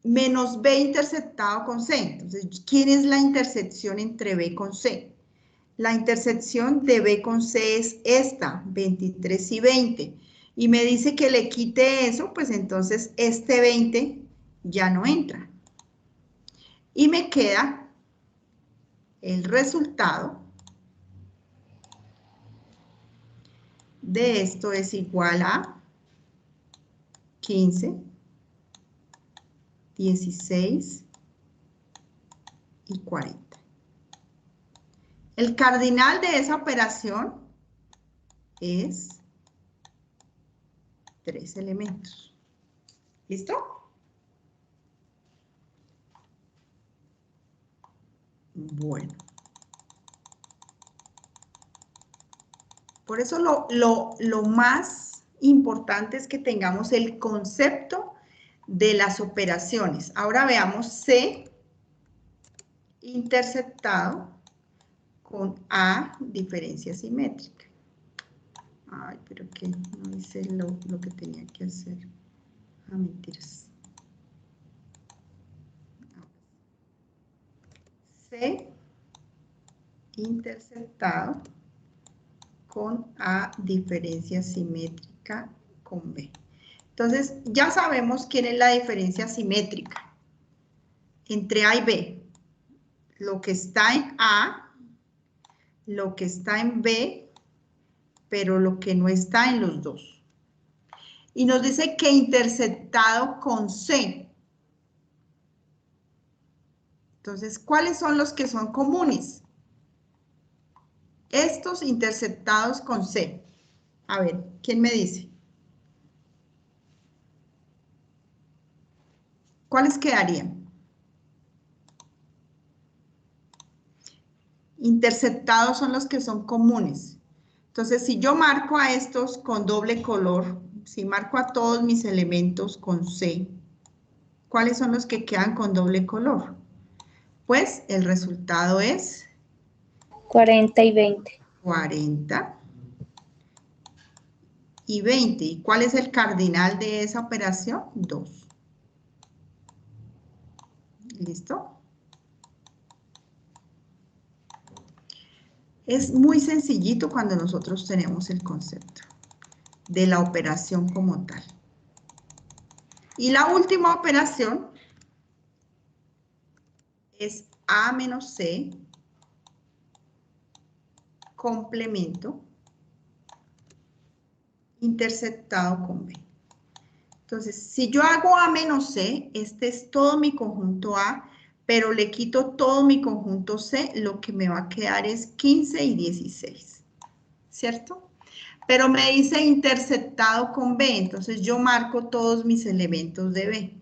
menos B intersectado con C. Entonces, ¿quién es la intersección entre B con C? La intersección de B con C es esta, 23 y 20. Y me dice que le quite eso, pues entonces este 20 ya no entra. Y me queda el resultado de esto es igual a 15, 16 y 40. El cardinal de esa operación es 3 elementos. ¿Listo? Bueno. Por eso lo más importante es que tengamos el concepto de las operaciones. Ahora veamos C interceptado con A diferencia simétrica. Ay, pero que no hice lo que tenía que hacer. Ah, mentiras. C interceptado con A diferencia simétrica con B. Entonces, ya sabemos quién es la diferencia simétrica entre A y B. Lo que está en A, lo que está en B, pero lo que no está en los dos. Y nos dice que interceptado con C. Entonces, ¿cuáles son los que son comunes? Estos interceptados con C. A ver, ¿quién me dice? ¿Cuáles quedarían? Interceptados son los que son comunes. Entonces, si yo marco a estos con doble color, si marco a todos mis elementos con C, ¿cuáles son los que quedan con doble color? Pues el resultado es 40 y 20. 40 y 20. ¿Y cuál es el cardinal de esa operación? 2. ¿Listo? Es muy sencillito cuando nosotros tenemos el concepto de la operación como tal. Y la última operación es A menos C complemento interceptado con B. Entonces, si yo hago A menos C, este es todo mi conjunto A, pero le quito todo mi conjunto C, lo que me va a quedar es 15 y 16, ¿cierto? Pero me dice interceptado con B, entonces yo marco todos mis elementos de B.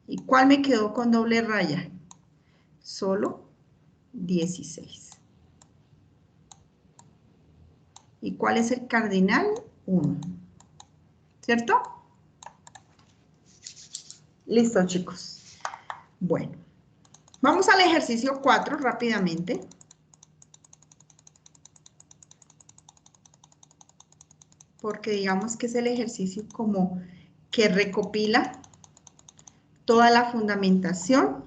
¿Y cuál me quedó con doble raya? Solo 16. ¿Y cuál es el cardinal? 1. ¿Cierto? Listo, chicos. Bueno, vamos al ejercicio 4 rápidamente. Porque digamos que es el ejercicio como que recopila toda la fundamentación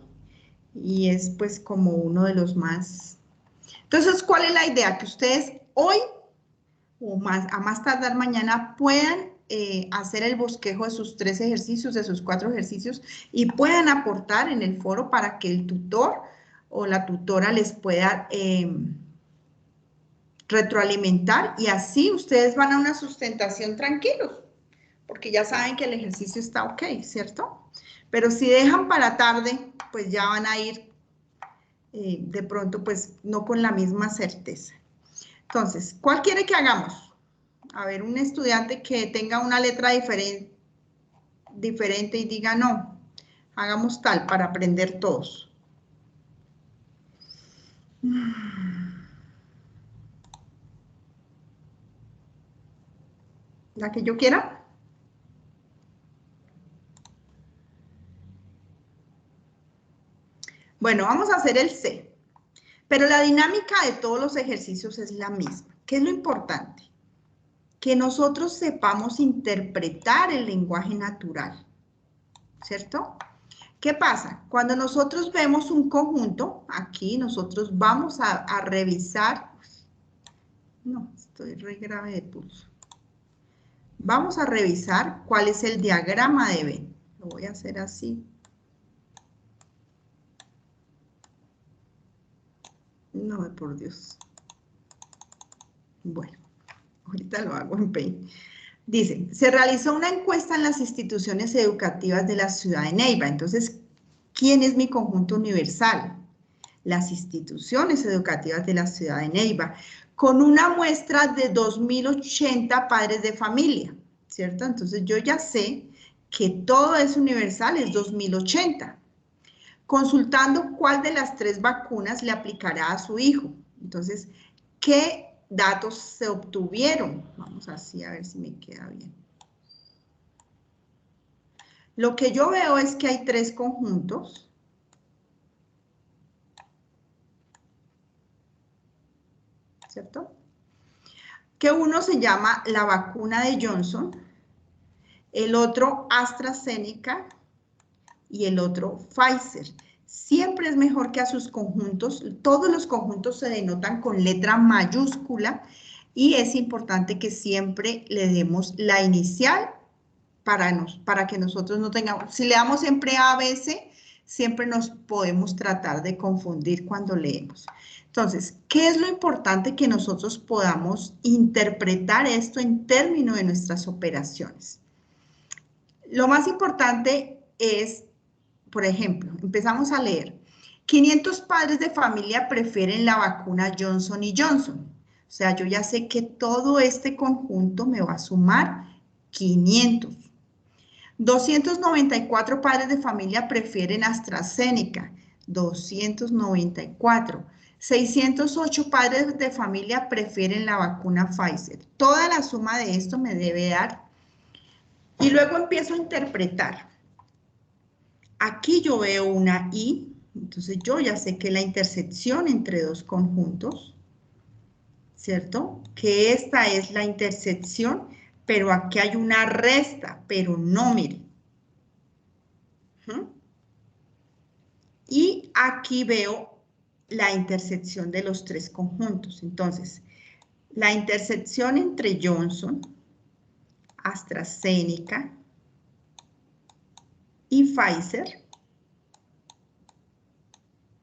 y es pues como uno de los más... Entonces, ¿cuál es la idea? Que ustedes hoy o más, a más tardar mañana puedan hacer el bosquejo de sus 3 ejercicios, de sus 4 ejercicios y puedan aportar en el foro para que el tutor o la tutora les pueda retroalimentar y así ustedes van a una sustentación tranquilos. porque ya saben que el ejercicio está ok, ¿cierto? Pero si dejan para tarde, pues ya van a ir de pronto, pues no con la misma certeza. Entonces, ¿cuál quiere que hagamos? A ver, un estudiante que tenga una letra diferente y diga no, hagamos tal para aprender todos. ¿La que yo quiera? Bueno, vamos a hacer el C. Pero la dinámica de todos los ejercicios es la misma. ¿Qué es lo importante? Que nosotros sepamos interpretar el lenguaje natural, ¿cierto? ¿Qué pasa? Cuando nosotros vemos un conjunto, aquí nosotros vamos a revisar. No, estoy re grave de pulso. Vamos a revisar cuál es el diagrama de Venn. Lo voy a hacer así. No, por Dios. Bueno, ahorita lo hago en Paint. Dice, se realizó una encuesta en las instituciones educativas de la ciudad de Neiva. Entonces, ¿quién es mi conjunto universal? Las instituciones educativas de la ciudad de Neiva, con una muestra de 2080 padres de familia, ¿cierto? Entonces, yo ya sé que todo es universal, es 2080. Consultando cuál de las 3 vacunas le aplicará a su hijo. Entonces, ¿qué datos se obtuvieron? Vamos así a ver si me queda bien. Lo que yo veo es que hay 3 conjuntos. ¿Cierto? Que uno se llama la vacuna de Johnson, el otro AstraZeneca y el otro Pfizer. Siempre es mejor que a sus conjuntos, todos los conjuntos se denotan con letra mayúscula y es importante que siempre le demos la inicial para que nosotros no tengamos, si le damos siempre ABC, siempre nos podemos tratar de confundir cuando leemos. Entonces, ¿qué es lo importante? Que nosotros podamos interpretar esto en términos de nuestras operaciones. Lo más importante es, por ejemplo, empezamos a leer. 500 padres de familia prefieren la vacuna Johnson & Johnson. O sea, yo ya sé que todo este conjunto me va a sumar 500. 294 padres de familia prefieren AstraZeneca. 294. 608 padres de familia prefieren la vacuna Pfizer. Toda la suma de esto me debe dar. Y luego empiezo a interpretar. Aquí yo veo una I, entonces yo ya sé que la intersección entre dos conjuntos, ¿cierto? Que esta es la intersección, pero aquí hay una resta, pero no, mire. Y aquí veo la intersección de los 3 conjuntos. Entonces, la intersección entre Johnson, AstraZeneca y Pfizer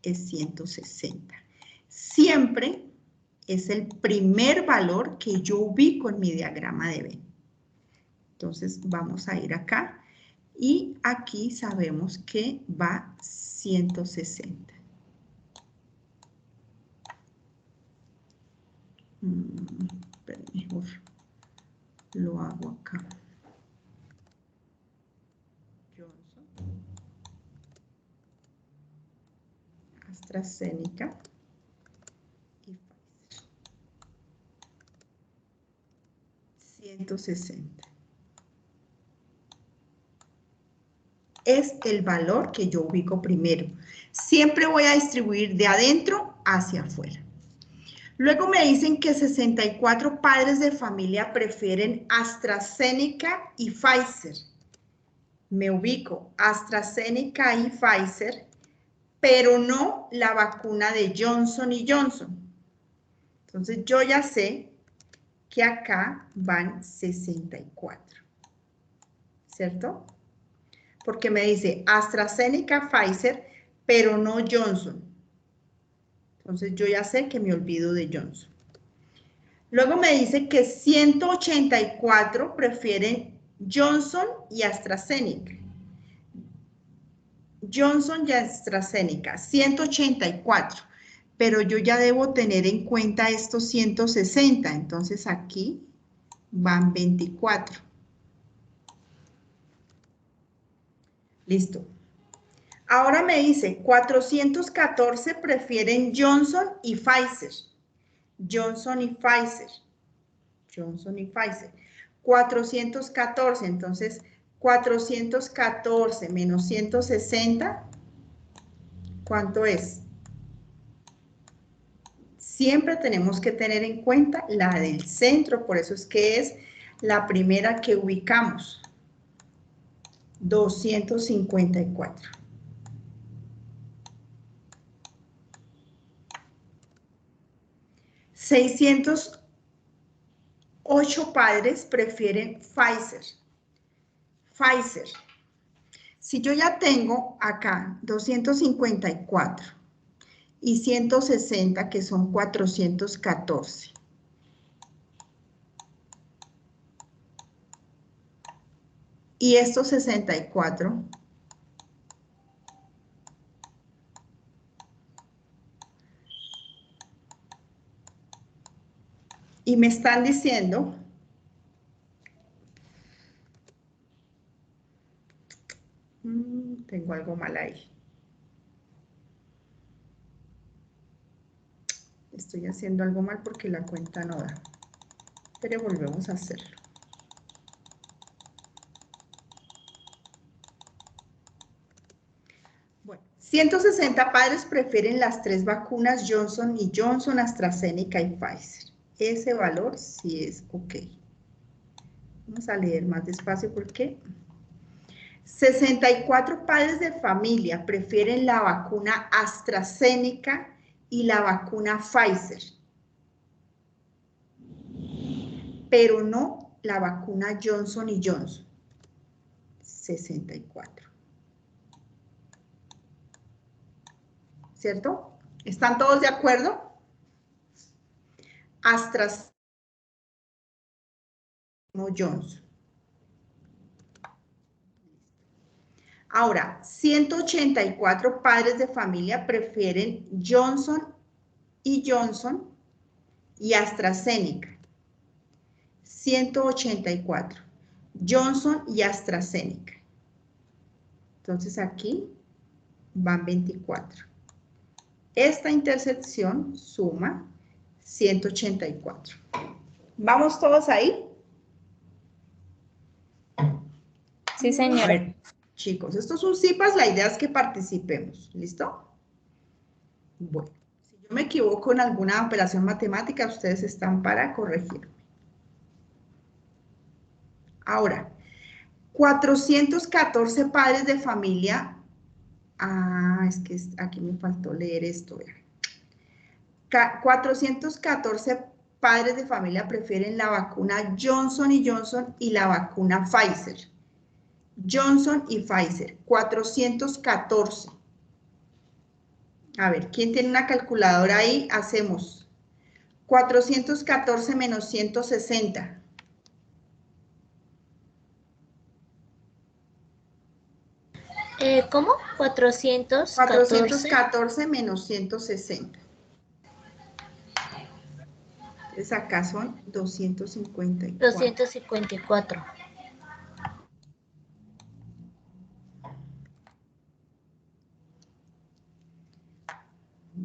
es 160. Siempre es el primer valor que yo ubico en mi diagrama de Venn. Entonces, vamos a ir acá. Y aquí sabemos que va 160. Pero mejor lo hago acá. Johnson, AstraZeneca y Pfizer. 160. Es el valor que yo ubico primero. Siempre voy a distribuir de adentro hacia afuera. Luego me dicen que 64 padres de familia prefieren AstraZeneca y Pfizer. Me ubico AstraZeneca y Pfizer, pero no la vacuna de Johnson & Johnson. Entonces yo ya sé que acá van 64, ¿cierto? Porque me dice AstraZeneca, Pfizer, pero no Johnson. Entonces yo ya sé que me olvido de Johnson. Luego me dice que 184 prefieren Johnson y AstraZeneca. Johnson y AstraZeneca, 184. Pero yo ya debo tener en cuenta estos 160. Entonces aquí van 24. Listo. Ahora me dice, 414 prefieren Johnson y Pfizer. Johnson y Pfizer. Johnson y Pfizer. 414, entonces 414 menos 160, ¿cuánto es? Siempre tenemos que tener en cuenta la del centro, por eso es que es la primera que ubicamos. 254. $608 padres prefieren Pfizer. Pfizer. Si yo ya tengo acá 254 y 160, que son 414. Y estos 64. Y me están diciendo tengo algo mal ahí. Estoy haciendo algo mal porque la cuenta no da. Pero volvemos a hacerlo. Bueno, 160 padres prefieren las 3 vacunas Johnson y Johnson, AstraZeneca y Pfizer. Ese valor sí es ok. Vamos a leer más despacio porque 64 padres de familia prefieren la vacuna AstraZeneca y la vacuna Pfizer, pero no la vacuna Johnson y Johnson. 64. ¿Cierto? ¿Están todos de acuerdo? AstraZeneca no Johnson. Ahora, 184 padres de familia prefieren Johnson y Johnson y AstraZeneca. 184. Johnson y AstraZeneca. Entonces aquí van 24. Esta intersección suma 184. ¿Vamos todos ahí? Sí, señora. A ver, chicos, esto es un CIPAS, la idea es que participemos. ¿Listo? Bueno, si yo me equivoco en alguna operación matemática, ustedes están para corregirme. Ahora, 414 padres de familia. Es que aquí me faltó leer esto. 414 padres de familia prefieren la vacuna Johnson y Johnson y la vacuna Pfizer. Johnson y Pfizer, 414. A ver, ¿quién tiene una calculadora ahí? Hacemos 414 menos 160. ¿Cómo? 414. 414 menos 160. Entonces acá son 254. 254.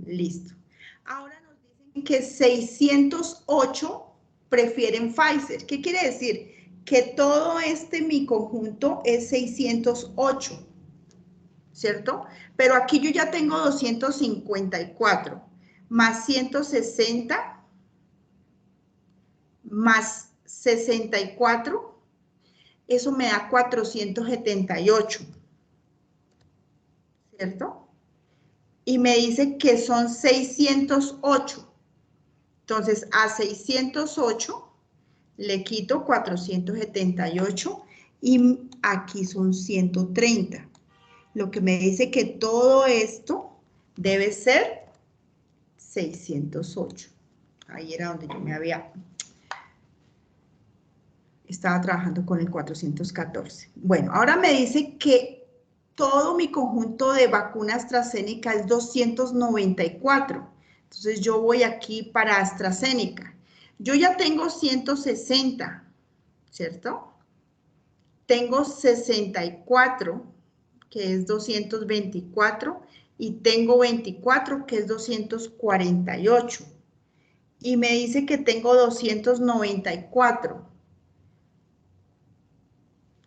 Listo. Ahora nos dicen que 608 prefieren Pfizer. ¿Qué quiere decir? Que todo mi conjunto es 608, ¿cierto? Pero aquí yo ya tengo 254 más 160 más 64, eso me da 478, ¿cierto? Y me dice que son 608. Entonces, a 608 le quito 478 y aquí son 130. Lo que me dice que todo esto debe ser 608. Ahí era donde yo me había Estaba trabajando con el 414. Bueno, ahora me dice que todo mi conjunto de vacunas AstraZeneca es 294. Entonces yo voy aquí para AstraZeneca. Yo ya tengo 160, ¿cierto? Tengo 64, que es 224, y tengo 24, que es 248. Y me dice que tengo 294.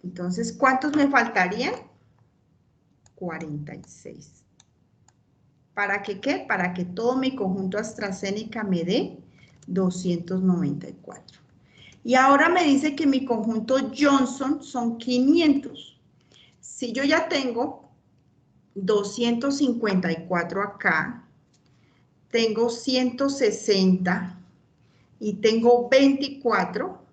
Entonces, ¿cuántos me faltarían? 46. ¿Para qué qué? Para que todo mi conjunto AstraZeneca me dé 294. Y ahora me dice que mi conjunto Johnson son 500. Si yo ya tengo 254 acá, tengo 160 y tengo 24,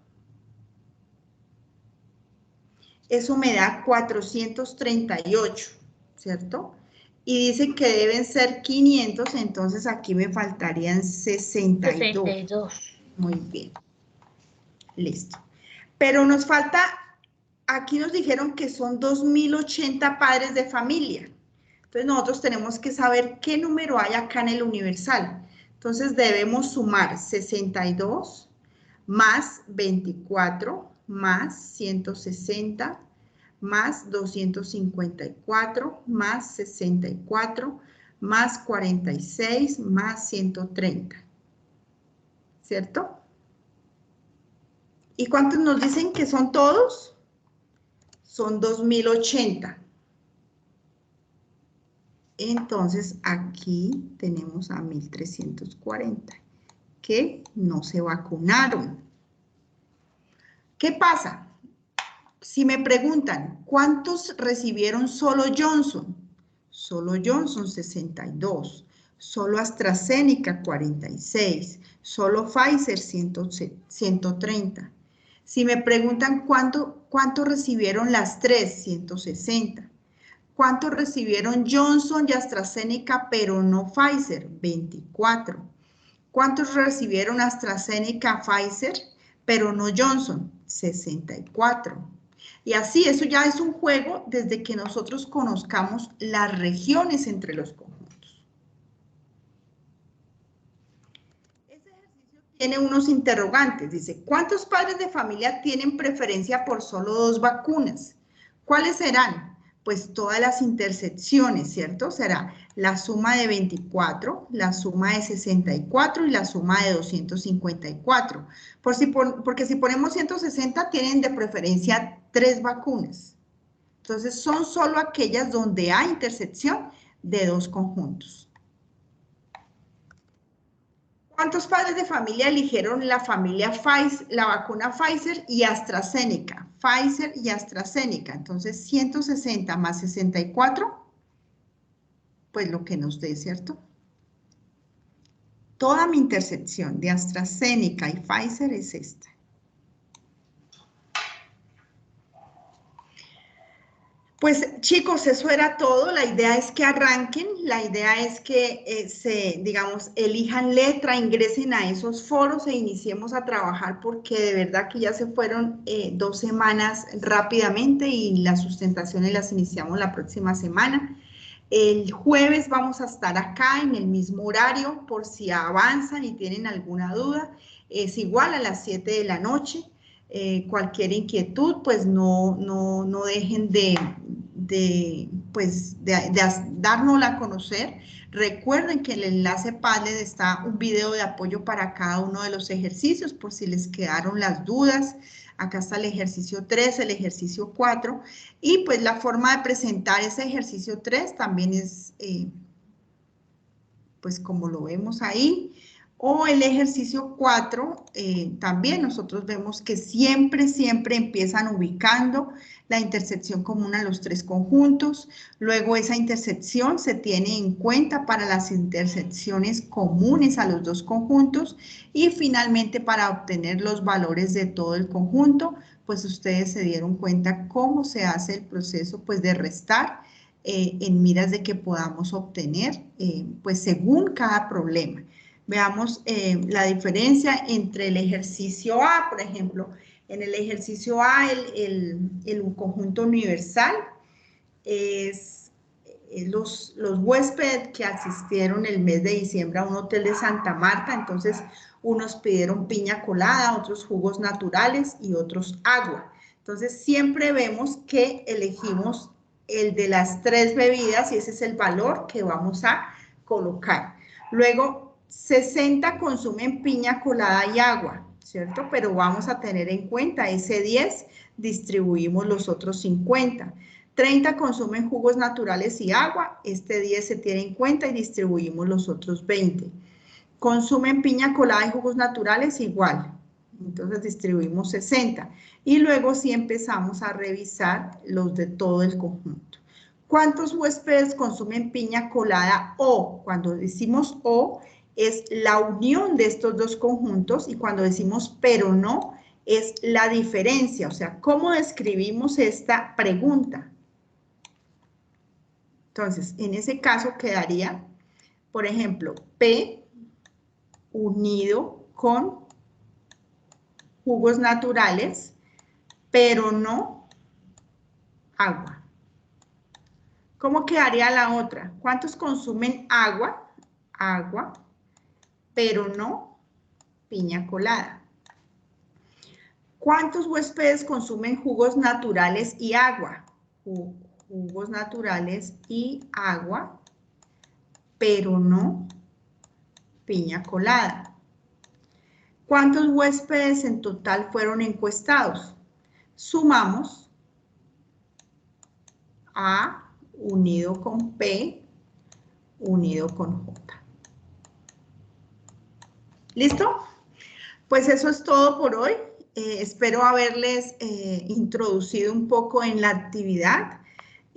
eso me da 438, ¿cierto? Y dice que deben ser 500, entonces aquí me faltarían 62. 62. Muy bien, listo. Pero nos falta, aquí nos dijeron que son 2080 padres de familia. Entonces nosotros tenemos que saber qué número hay acá en el universal. Entonces debemos sumar 62 más 24 más 160 más 254 más 64 más 46 más 130. ¿Cierto? ¿Y cuántos nos dicen que son todos? Son 2080. Entonces aquí tenemos a 1340 que no se vacunaron. ¿Qué pasa? Si me preguntan, ¿cuántos recibieron solo Johnson? Solo Johnson 62, solo AstraZeneca 46, solo Pfizer 130. Si me preguntan cuánto recibieron las tres, 160. ¿Cuántos recibieron Johnson y AstraZeneca pero no Pfizer? 24. ¿Cuántos recibieron AstraZeneca, Pfizer pero no Johnson? 64. Y así, eso ya es un juego desde que nosotros conozcamos las regiones entre los conjuntos. Este ejercicio tiene unos interrogantes. Dice, ¿cuántos padres de familia tienen preferencia por solo 2 vacunas? ¿Cuáles serán? Pues todas las intersecciones, ¿cierto? Será la suma de 24, la suma de 64 y la suma de 254. Porque si ponemos 160, tienen de preferencia 3 vacunas. Entonces, son solo aquellas donde hay intersección de 2 conjuntos. ¿Cuántos padres de familia eligieron la familia Pfizer, la vacuna Pfizer y AstraZeneca? Pfizer y AstraZeneca. Entonces, 160 más 64, pues lo que nos dé, ¿cierto? Toda mi intersección de AstraZeneca y Pfizer es esta. Pues chicos, eso era todo. La idea es que arranquen, la idea es que digamos, elijan letra, ingresen a esos foros e iniciemos a trabajar porque de verdad que ya se fueron 2 semanas rápidamente y las sustentaciones las iniciamos la próxima semana. El jueves vamos a estar acá en el mismo horario por si avanzan y tienen alguna duda. Es igual a las 7 de la noche. Cualquier inquietud, pues no dejen de dárnosla a conocer. Recuerden que en el enlace Padlet está un video de apoyo para cada uno de los ejercicios, por si les quedaron las dudas. Acá está el ejercicio 3, el ejercicio 4, y pues la forma de presentar ese ejercicio 3 también es, pues como lo vemos ahí. O el ejercicio 4, también nosotros vemos que siempre empiezan ubicando la intersección común a los 3 conjuntos. Luego esa intersección se tiene en cuenta para las intersecciones comunes a los 2 conjuntos. Y finalmente para obtener los valores de todo el conjunto, pues ustedes se dieron cuenta cómo se hace el proceso pues de restar en miras de que podamos obtener pues según cada problema. Veamos la diferencia entre el ejercicio A, por ejemplo. En el ejercicio A, el conjunto universal es los huéspedes que asistieron el mes de diciembre a un hotel de Santa Marta, entonces unos pidieron piña colada, otros jugos naturales y otros agua. Entonces siempre vemos que elegimos el de las 3 bebidas y ese es el valor que vamos a colocar. Luego, 60 consumen piña colada y agua, ¿cierto? Pero vamos a tener en cuenta ese 10, distribuimos los otros 50. 30 consumen jugos naturales y agua, este 10 se tiene en cuenta y distribuimos los otros 20. Consumen piña colada y jugos naturales igual, entonces distribuimos 60. Y luego sí empezamos a revisar los de todo el conjunto. ¿Cuántos huéspedes consumen piña colada o? Cuando decimos o, es la unión de estos dos conjuntos, y cuando decimos pero no, es la diferencia, o sea, ¿cómo describimos esta pregunta? Entonces, en ese caso quedaría, por ejemplo, P unido con jugos naturales, pero no agua. ¿Cómo quedaría la otra? ¿Cuántos consumen agua? Agua, pero no piña colada. ¿Cuántos huéspedes consumen jugos naturales y agua? Jugos naturales y agua, pero no piña colada. ¿Cuántos huéspedes en total fueron encuestados? Sumamos A unido con P unido con J. ¿Listo? Pues eso es todo por hoy. Espero haberles introducido un poco en la actividad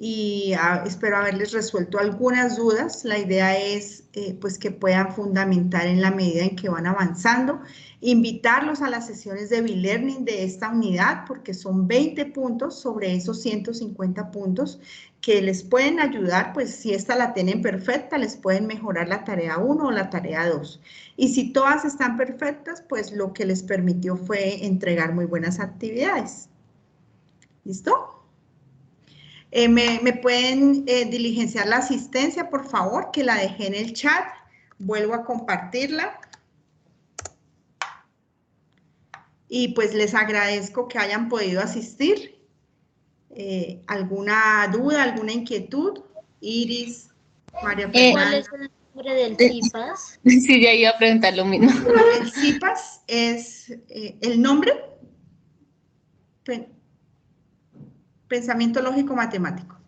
y espero haberles resuelto algunas dudas. La idea es pues que puedan fundamentar en la medida en que van avanzando. Invitarlos a las sesiones de B-Learning de esta unidad porque son 20 puntos sobre esos 150 puntos que les pueden ayudar, pues si esta la tienen perfecta, les pueden mejorar la tarea 1 o la tarea 2. Y si todas están perfectas, pues lo que les permitió fue entregar muy buenas actividades. ¿Listo? ¿Me pueden diligenciar la asistencia, por favor? Que la dejé en el chat. Vuelvo a compartirla. Y pues les agradezco que hayan podido asistir. ¿Alguna duda, alguna inquietud? Iris, María Fernanda. ¿Cuál es el nombre del CIPAS? Sí, ya iba a preguntar lo mismo. El CIPAS es el nombre, pensamiento lógico matemático.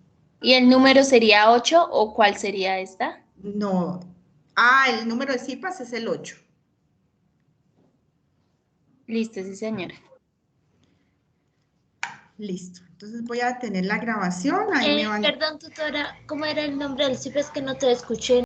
¿Y el número sería 8 o cuál sería esta? No, el número de CIPAS es el 8. Listo, sí, señora. Listo, entonces voy a tener la grabación. Ahí me van... Perdón, tutora, ¿cómo era el nombre del CIPAS que no te escuché?